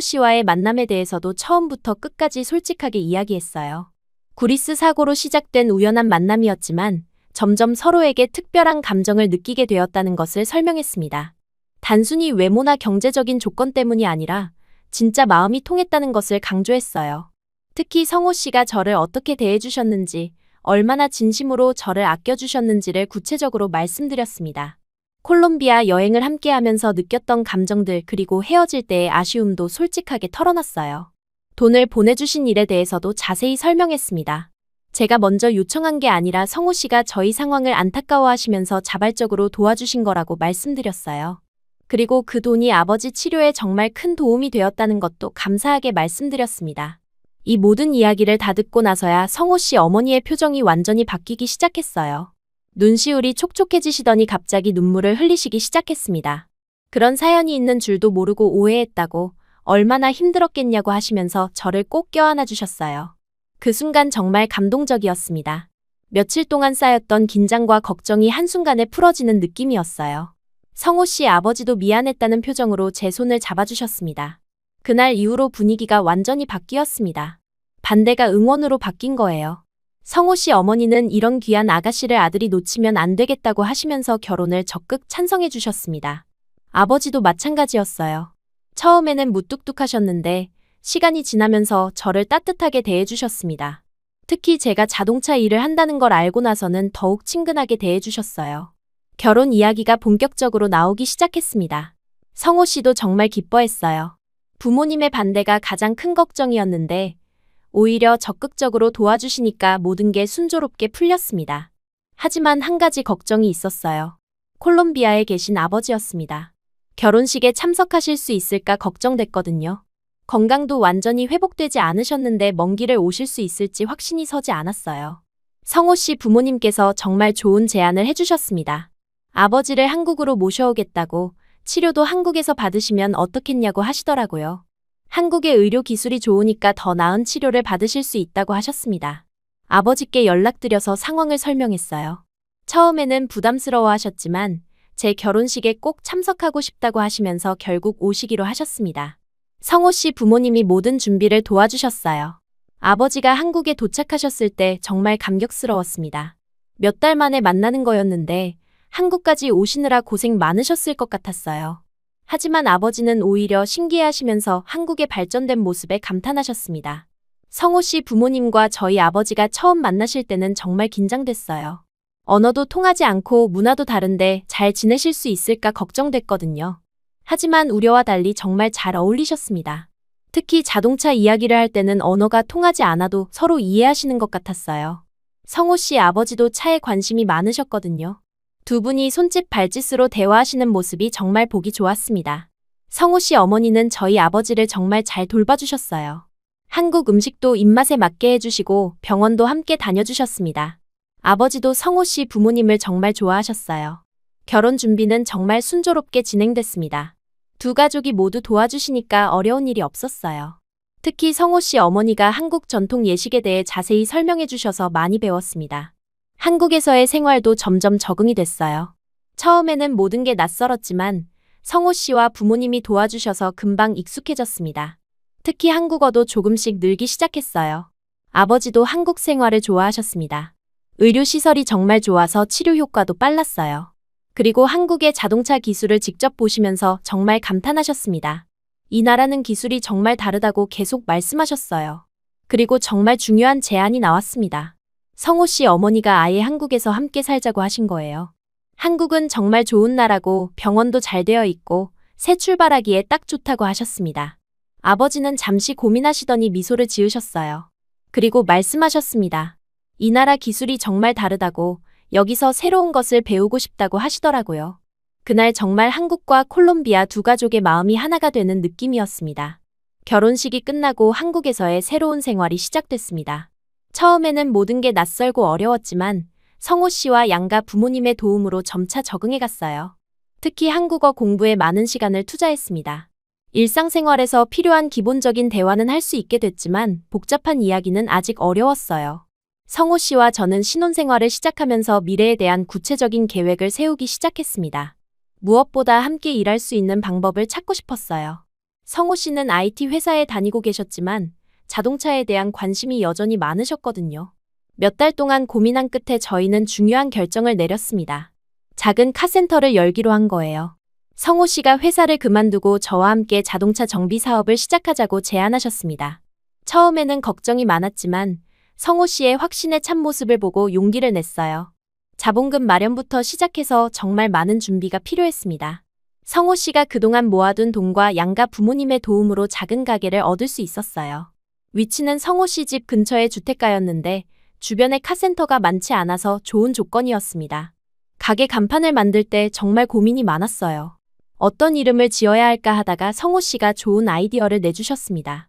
씨와의 만남에 대해서도 처음부터 끝까지 솔직하게 이야기했어요. 구리스 사고로 시작된 우연한 만남이었지만 점점 서로에게 특별한 감정을 느끼게 되었다는 것을 설명했습니다. 단순히 외모나 경제적인 조건 때문이 아니라 진짜 마음이 통했다는 것을 강조했어요. 특히 성호 씨가 저를 어떻게 대해주셨는지, 얼마나 진심으로 저를 아껴주셨는지를 구체적으로 말씀드렸습니다. 콜롬비아 여행을 함께하면서 느꼈던 감정들 그리고 헤어질 때의 아쉬움도 솔직하게 털어놨어요. 돈을 보내주신 일에 대해서도 자세히 설명했습니다. 제가 먼저 요청한 게 아니라 성호 씨가 저희 상황을 안타까워하시면서 자발적으로 도와주신 거라고 말씀드렸어요. 그리고 그 돈이 아버지 치료에 정말 큰 도움이 되었다는 것도 감사하게 말씀드렸습니다. 이 모든 이야기를 다 듣고 나서야 성호 씨 어머니의 표정이 완전히 바뀌기 시작했어요. 눈시울이 촉촉해지시더니 갑자기 눈물을 흘리시기 시작했습니다. 그런 사연이 있는 줄도 모르고 오해했다고, 얼마나 힘들었겠냐고 하시면서 저를 꼭 껴안아 주셨어요. 그 순간 정말 감동적이었습니다. 며칠 동안 쌓였던 긴장과 걱정이 한순간에 풀어지는 느낌이었어요. 성호 씨 아버지도 미안했다는 표정으로 제 손을 잡아주셨습니다. 그날 이후로 분위기가 완전히 바뀌었습니다. 반대가 응원으로 바뀐 거예요. 성호 씨 어머니는 이런 귀한 아가씨를 아들이 놓치면 안 되겠다고 하시면서 결혼을 적극 찬성해 주셨습니다. 아버지도 마찬가지였어요. 처음에는 무뚝뚝하셨는데 시간이 지나면서 저를 따뜻하게 대해주셨습니다. 특히 제가 자동차 일을 한다는 걸 알고 나서는 더욱 친근하게 대해주셨어요. 결혼 이야기가 본격적으로 나오기 시작했습니다. 성호 씨도 정말 기뻐했어요. 부모님의 반대가 가장 큰 걱정이었는데 오히려 적극적으로 도와주시니까 모든 게 순조롭게 풀렸습니다. 하지만 한 가지 걱정이 있었어요. 콜롬비아에 계신 아버지였습니다. 결혼식에 참석하실 수 있을까 걱정됐거든요. 건강도 완전히 회복되지 않으셨는데 먼 길을 오실 수 있을지 확신이 서지 않았어요. 성호 씨 부모님께서 정말 좋은 제안을 해주셨습니다. 아버지를 한국으로 모셔오겠다고, 치료도 한국에서 받으시면 어떻겠냐고 하시더라고요. 한국의 의료 기술이 좋으니까 더 나은 치료를 받으실 수 있다고 하셨습니다. 아버지께 연락드려서 상황을 설명했어요. 처음에는 부담스러워 하셨지만 제 결혼식에 꼭 참석하고 싶다고 하시면서 결국 오시기로 하셨습니다. 성호 씨 부모님이 모든 준비를 도와주셨어요. 아버지가 한국에 도착하셨을 때 정말 감격스러웠습니다. 몇 달 만에 만나는 거였는데 한국까지 오시느라 고생 많으셨을 것 같았어요. 하지만 아버지는 오히려 신기해하시면서 한국의 발전된 모습에 감탄하셨습니다. 성호 씨 부모님과 저희 아버지가 처음 만나실 때는 정말 긴장됐어요. 언어도 통하지 않고 문화도 다른데 잘 지내실 수 있을까 걱정됐거든요. 하지만 우려와 달리 정말 잘 어울리셨습니다. 특히 자동차 이야기를 할 때는 언어가 통하지 않아도 서로 이해하시는 것 같았어요. 성호 씨 아버지도 차에 관심이 많으셨거든요. 두 분이 손짓 발짓으로 대화하시는 모습이 정말 보기 좋았습니다. 성호 씨 어머니는 저희 아버지를 정말 잘 돌봐주셨어요. 한국 음식도 입맛에 맞게 해주시고 병원도 함께 다녀주셨습니다. 아버지도 성호 씨 부모님을 정말 좋아하셨어요. 결혼 준비는 정말 순조롭게 진행됐습니다. 두 가족이 모두 도와주시니까 어려운 일이 없었어요. 특히 성호 씨 어머니가 한국 전통 예식에 대해 자세히 설명해 주셔서 많이 배웠습니다. 한국에서의 생활도 점점 적응이 됐어요. 처음에는 모든 게 낯설었지만 성호 씨와 부모님이 도와주셔서 금방 익숙해졌습니다. 특히 한국어도 조금씩 늘기 시작했어요. 아버지도 한국 생활을 좋아하셨습니다. 의료시설이 정말 좋아서 치료 효과도 빨랐어요. 그리고 한국의 자동차 기술을 직접 보시면서 정말 감탄하셨습니다. 이 나라는 기술이 정말 다르다고 계속 말씀하셨어요. 그리고 정말 중요한 제안이 나왔습니다. 성호 씨 어머니가 아예 한국에서 함께 살자고 하신 거예요. 한국은 정말 좋은 나라고 병원도 잘 되어 있고 새 출발하기에 딱 좋다고 하셨습니다. 아버지는 잠시 고민하시더니 미소를 지으셨어요. 그리고 말씀하셨습니다. 이 나라 기술이 정말 다르다고, 여기서 새로운 것을 배우고 싶다고 하시더라고요. 그날 정말 한국과 콜롬비아 두 가족의 마음이 하나가 되는 느낌이었습니다. 결혼식이 끝나고 한국에서의 새로운 생활이 시작됐습니다. 처음에는 모든 게 낯설고 어려웠지만 성호 씨와 양가 부모님의 도움으로 점차 적응해 갔어요. 특히 한국어 공부에 많은 시간을 투자했습니다. 일상생활에서 필요한 기본적인 대화는 할 수 있게 됐지만 복잡한 이야기는 아직 어려웠어요. 성호 씨와 저는 신혼생활을 시작하면서 미래에 대한 구체적인 계획을 세우기 시작했습니다. 무엇보다 함께 일할 수 있는 방법을 찾고 싶었어요. 성호 씨는 IT 회사에 다니고 계셨지만 자동차에 대한 관심이 여전히 많으셨거든요. 몇 달 동안 고민한 끝에 저희는 중요한 결정을 내렸습니다. 작은 카센터를 열기로 한 거예요. 성호 씨가 회사를 그만두고 저와 함께 자동차 정비 사업을 시작하자고 제안하셨습니다. 처음에는 걱정이 많았지만 성호 씨의 확신에 찬 모습을 보고 용기를 냈어요. 자본금 마련부터 시작해서 정말 많은 준비가 필요했습니다. 성호 씨가 그동안 모아둔 돈과 양가 부모님의 도움으로 작은 가게를 얻을 수 있었어요. 위치는 성호 씨 집 근처의 주택가였는데 주변에 카센터가 많지 않아서 좋은 조건이었습니다. 가게 간판을 만들 때 정말 고민이 많았어요. 어떤 이름을 지어야 할까 하다가 성호 씨가 좋은 아이디어를 내주셨습니다.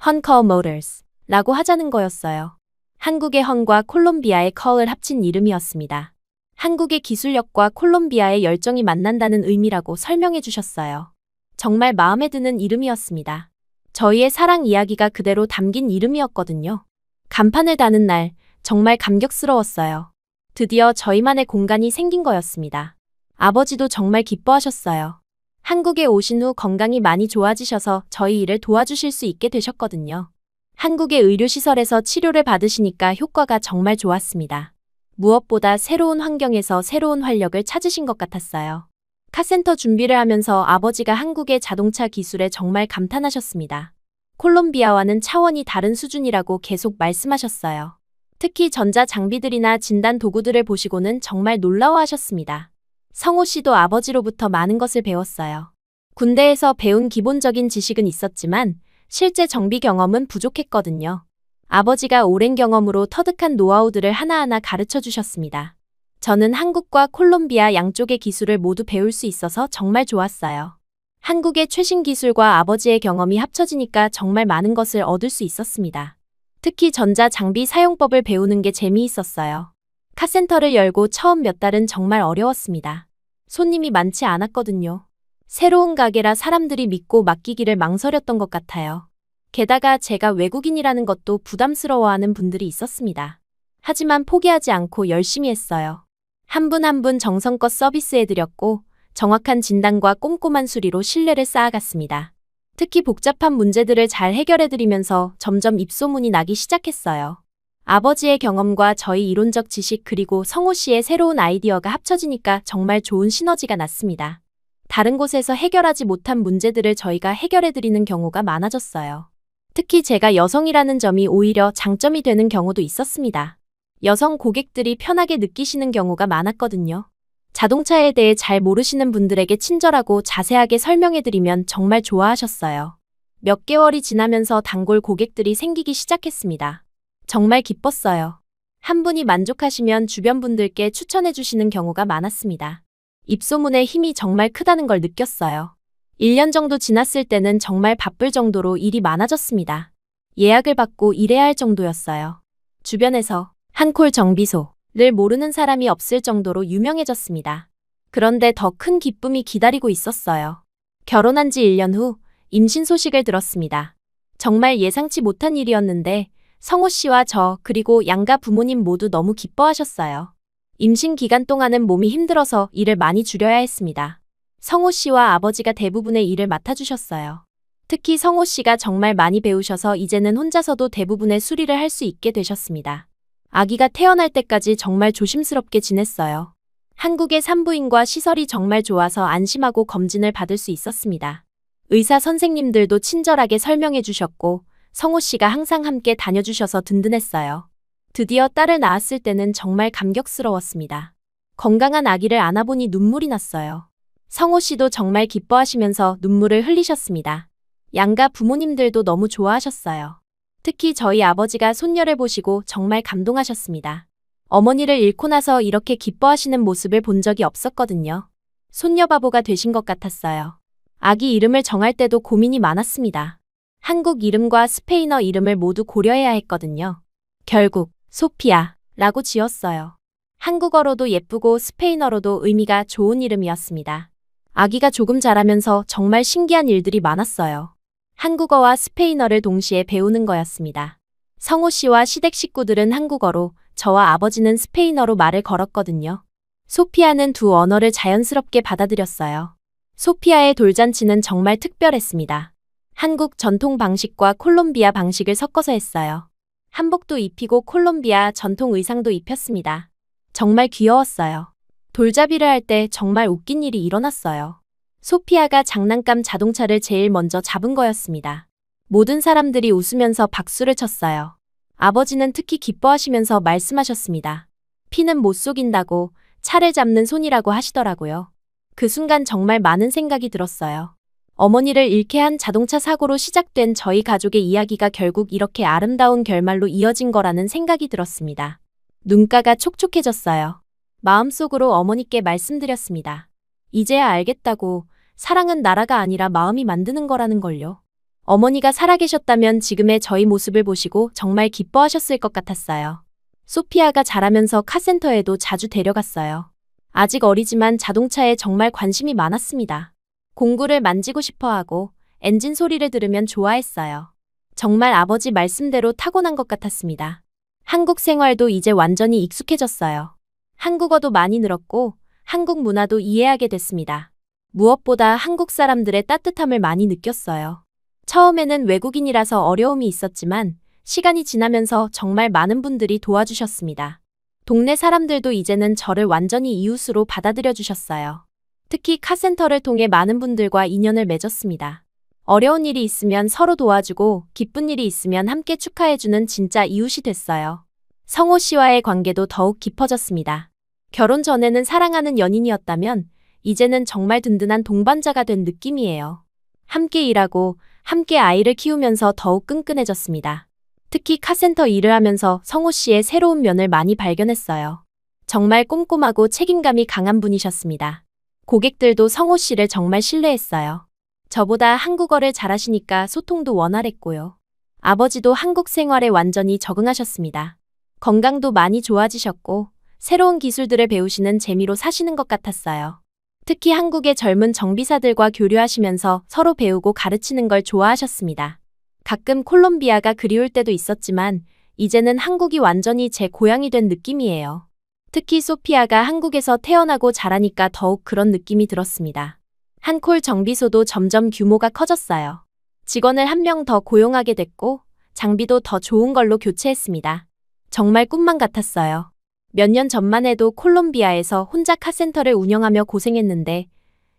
헌커 모터스라고 하자는 거였어요. 한국의 헌과 콜롬비아의 컬을 합친 이름이었습니다. 한국의 기술력과 콜롬비아의 열정이 만난다는 의미라고 설명해 주셨어요. 정말 마음에 드는 이름이었습니다. 저희의 사랑 이야기가 그대로 담긴 이름이었거든요. 간판을 다는 날 정말 감격스러웠어요. 드디어 저희만의 공간이 생긴 거였습니다. 아버지도 정말 기뻐하셨어요. 한국에 오신 후 건강이 많이 좋아지셔서 저희 일을 도와주실 수 있게 되셨거든요. 한국의 의료시설에서 치료를 받으시니까 효과가 정말 좋았습니다. 무엇보다 새로운 환경에서 새로운 활력을 찾으신 것 같았어요. 카센터 준비를 하면서 아버지가 한국의 자동차 기술에 정말 감탄하셨습니다. 콜롬비아와는 차원이 다른 수준이라고 계속 말씀하셨어요. 특히 전자 장비들이나 진단 도구들을 보시고는 정말 놀라워하셨습니다. 성호 씨도 아버지로부터 많은 것을 배웠어요. 군대에서 배운 기본적인 지식은 있었지만 실제 정비 경험은 부족했거든요. 아버지가 오랜 경험으로 터득한 노하우들을 하나하나 가르쳐 주셨습니다. 저는 한국과 콜롬비아 양쪽의 기술을 모두 배울 수 있어서 정말 좋았어요. 한국의 최신 기술과 아버지의 경험이 합쳐지니까 정말 많은 것을 얻을 수 있었습니다. 특히 전자 장비 사용법을 배우는 게 재미있었어요. 카센터를 열고 처음 몇 달은 정말 어려웠습니다. 손님이 많지 않았거든요. 새로운 가게라 사람들이 믿고 맡기기를 망설였던 것 같아요. 게다가 제가 외국인이라는 것도 부담스러워하는 분들이 있었습니다. 하지만 포기하지 않고 열심히 했어요. 한 분 한 분 정성껏 서비스해드렸고 정확한 진단과 꼼꼼한 수리로 신뢰를 쌓아갔습니다. 특히 복잡한 문제들을 잘 해결해드리면서 점점 입소문이 나기 시작했어요. 아버지의 경험과 저희 이론적 지식 그리고 성호 씨의 새로운 아이디어가 합쳐지니까 정말 좋은 시너지가 났습니다. 다른 곳에서 해결하지 못한 문제들을 저희가 해결해드리는 경우가 많아졌어요. 특히 제가 여성이라는 점이 오히려 장점이 되는 경우도 있었습니다. 여성 고객들이 편하게 느끼시는 경우가 많았거든요. 자동차에 대해 잘 모르시는 분들에게 친절하고 자세하게 설명해드리면 정말 좋아하셨어요. 몇 개월이 지나면서 단골 고객들이 생기기 시작했습니다. 정말 기뻤어요. 한 분이 만족하시면 주변 분들께 추천해주시는 경우가 많았습니다. 입소문의 힘이 정말 크다는 걸 느꼈어요. 1년 정도 지났을 때는 정말 바쁠 정도로 일이 많아졌습니다. 예약을 받고 일해야 할 정도였어요. 주변에서 한콜 정비소를 모르는 사람이 없을 정도로 유명해졌습니다. 그런데 더 큰 기쁨이 기다리고 있었어요. 결혼한 지 1년 후 임신 소식을 들었습니다. 정말 예상치 못한 일이었는데 성호 씨와 저 그리고 양가 부모님 모두 너무 기뻐하셨어요. 임신 기간 동안은 몸이 힘들어서 일을 많이 줄여야 했습니다. 성호 씨와 아버지가 대부분의 일을 맡아주셨어요. 특히 성호 씨가 정말 많이 배우셔서 이제는 혼자서도 대부분의 수리를 할 수 있게 되셨습니다. 아기가 태어날 때까지 정말 조심스럽게 지냈어요. 한국의 산부인과 시설이 정말 좋아서 안심하고 검진을 받을 수 있었습니다. 의사 선생님들도 친절하게 설명해 주셨고 성호 씨가 항상 함께 다녀주셔서 든든했어요. 드디어 딸을 낳았을 때는 정말 감격스러웠습니다. 건강한 아기를 안아보니 눈물이 났어요. 성호 씨도 정말 기뻐하시면서 눈물을 흘리셨습니다. 양가 부모님들도 너무 좋아하셨어요. 특히 저희 아버지가 손녀를 보시고 정말 감동하셨습니다. 어머니를 잃고 나서 이렇게 기뻐하시는 모습을 본 적이 없었거든요. 손녀 바보가 되신 것 같았어요. 아기 이름을 정할 때도 고민이 많았습니다. 한국 이름과 스페인어 이름을 모두 고려해야 했거든요. 결국 소피아라고 지었어요. 한국어로도 예쁘고 스페인어로도 의미가 좋은 이름이었습니다. 아기가 조금 자라면서 정말 신기한 일들이 많았어요. 한국어와 스페인어를 동시에 배우는 거였습니다. 성호 씨와 시댁 식구들은 한국어로, 저와 아버지는 스페인어로 말을 걸었거든요. 소피아는 두 언어를 자연스럽게 받아들였어요. 소피아의 돌잔치는 정말 특별했습니다. 한국 전통 방식과 콜롬비아 방식을 섞어서 했어요. 한복도 입히고 콜롬비아 전통 의상도 입혔습니다. 정말 귀여웠어요. 돌잡이를 할 때 정말 웃긴 일이 일어났어요. 소피아가 장난감 자동차를 제일 먼저 잡은 거였습니다. 모든 사람들이 웃으면서 박수를 쳤어요. 아버지는 특히 기뻐하시면서 말씀하셨습니다. 피는 못 속인다고, 차를 잡는 손이라고 하시더라고요. 그 순간 정말 많은 생각이 들었어요. 어머니를 잃게 한 자동차 사고로 시작된 저희 가족의 이야기가 결국 이렇게 아름다운 결말로 이어진 거라는 생각이 들었습니다. 눈가가 촉촉해졌어요. 마음속으로 어머니께 말씀드렸습니다. 이제야 알겠다고, 사랑은 나라가 아니라 마음이 만드는 거라는 걸요. 어머니가 살아계셨다면 지금의 저희 모습을 보시고 정말 기뻐하셨을 것 같았어요. 소피아가 자라면서 카센터에도 자주 데려갔어요. 아직 어리지만 자동차에 정말 관심이 많았습니다. 공구를 만지고 싶어 하고 엔진 소리를 들으면 좋아했어요. 정말 아버지 말씀대로 타고난 것 같았습니다. 한국 생활도 이제 완전히 익숙해졌어요. 한국어도 많이 늘었고 한국 문화도 이해하게 됐습니다. 무엇보다 한국 사람들의 따뜻함을 많이 느꼈어요. 처음에는 외국인이라서 어려움이 있었지만 시간이 지나면서 정말 많은 분들이 도와주셨습니다. 동네 사람들도 이제는 저를 완전히 이웃으로 받아들여 주셨어요. 특히 카센터를 통해 많은 분들과 인연을 맺었습니다. 어려운 일이 있으면 서로 도와주고 기쁜 일이 있으면 함께 축하해주는 진짜 이웃이 됐어요. 성호 씨와의 관계도 더욱 깊어졌습니다. 결혼 전에는 사랑하는 연인이었다면 이제는 정말 든든한 동반자가 된 느낌이에요. 함께 일하고 함께 아이를 키우면서 더욱 끈끈해졌습니다. 특히 카센터 일을 하면서 성호 씨의 새로운 면을 많이 발견했어요. 정말 꼼꼼하고 책임감이 강한 분이셨습니다. 고객들도 성호 씨를 정말 신뢰했어요. 저보다 한국어를 잘하시니까 소통도 원활했고요. 아버지도 한국 생활에 완전히 적응하셨습니다. 건강도 많이 좋아지셨고 새로운 기술들을 배우시는 재미로 사시는 것 같았어요. 특히 한국의 젊은 정비사들과 교류하시면서 서로 배우고 가르치는 걸 좋아하셨습니다. 가끔 콜롬비아가 그리울 때도 있었지만 이제는 한국이 완전히 제 고향이 된 느낌이에요. 특히 소피아가 한국에서 태어나고 자라니까 더욱 그런 느낌이 들었습니다. 한콜 정비소도 점점 규모가 커졌어요. 직원을 한 명 더 고용하게 됐고 장비도 더 좋은 걸로 교체했습니다. 정말 꿈만 같았어요. 몇 년 전만 해도 콜롬비아에서 혼자 카센터를 운영하며 고생했는데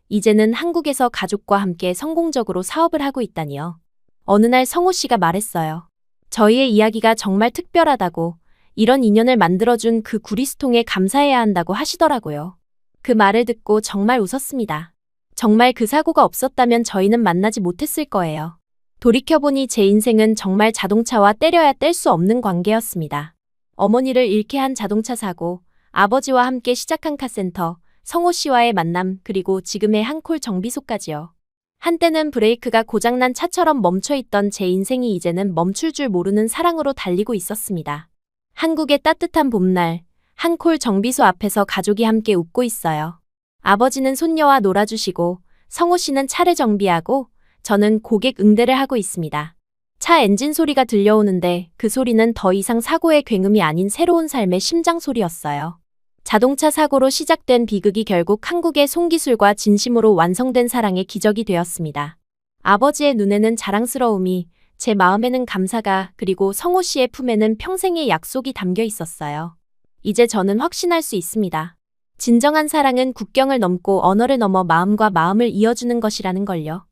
이제는 한국에서 가족과 함께 성공적으로 사업을 하고 있다니요. 어느 날 성호 씨가 말했어요. 저희의 이야기가 정말 특별하다고, 이런 인연을 만들어준 그 구리스통에 감사해야 한다고 하시더라고요. 그 말을 듣고 정말 웃었습니다. 정말 그 사고가 없었다면 저희는 만나지 못했을 거예요. 돌이켜보니 제 인생은 정말 자동차와 때려야 뗄 수 없는 관계였습니다. 어머니를 잃게 한 자동차 사고, 아버지와 함께 시작한 카센터, 성호 씨와의 만남, 그리고 지금의 한콜 정비소까지요. 한때는 브레이크가 고장난 차처럼 멈춰있던 제 인생이 이제는 멈출 줄 모르는 사랑으로 달리고 있었습니다. 한국의 따뜻한 봄날, 한콜 정비소 앞에서 가족이 함께 웃고 있어요. 아버지는 손녀와 놀아주시고, 성호 씨는 차를 정비하고, 저는 고객 응대를 하고 있습니다. 차 엔진 소리가 들려오는데 그 소리는 더 이상 사고의 굉음이 아닌 새로운 삶의 심장 소리였어요. 자동차 사고로 시작된 비극이 결국 한국의 손기술과 진심으로 완성된 사랑의 기적이 되었습니다. 아버지의 눈에는 자랑스러움이, 제 마음에는 감사가, 그리고 성호 씨의 품에는 평생의 약속이 담겨 있었어요. 이제 저는 확신할 수 있습니다. 진정한 사랑은 국경을 넘고 언어를 넘어 마음과 마음을 이어주는 것이라는 걸요.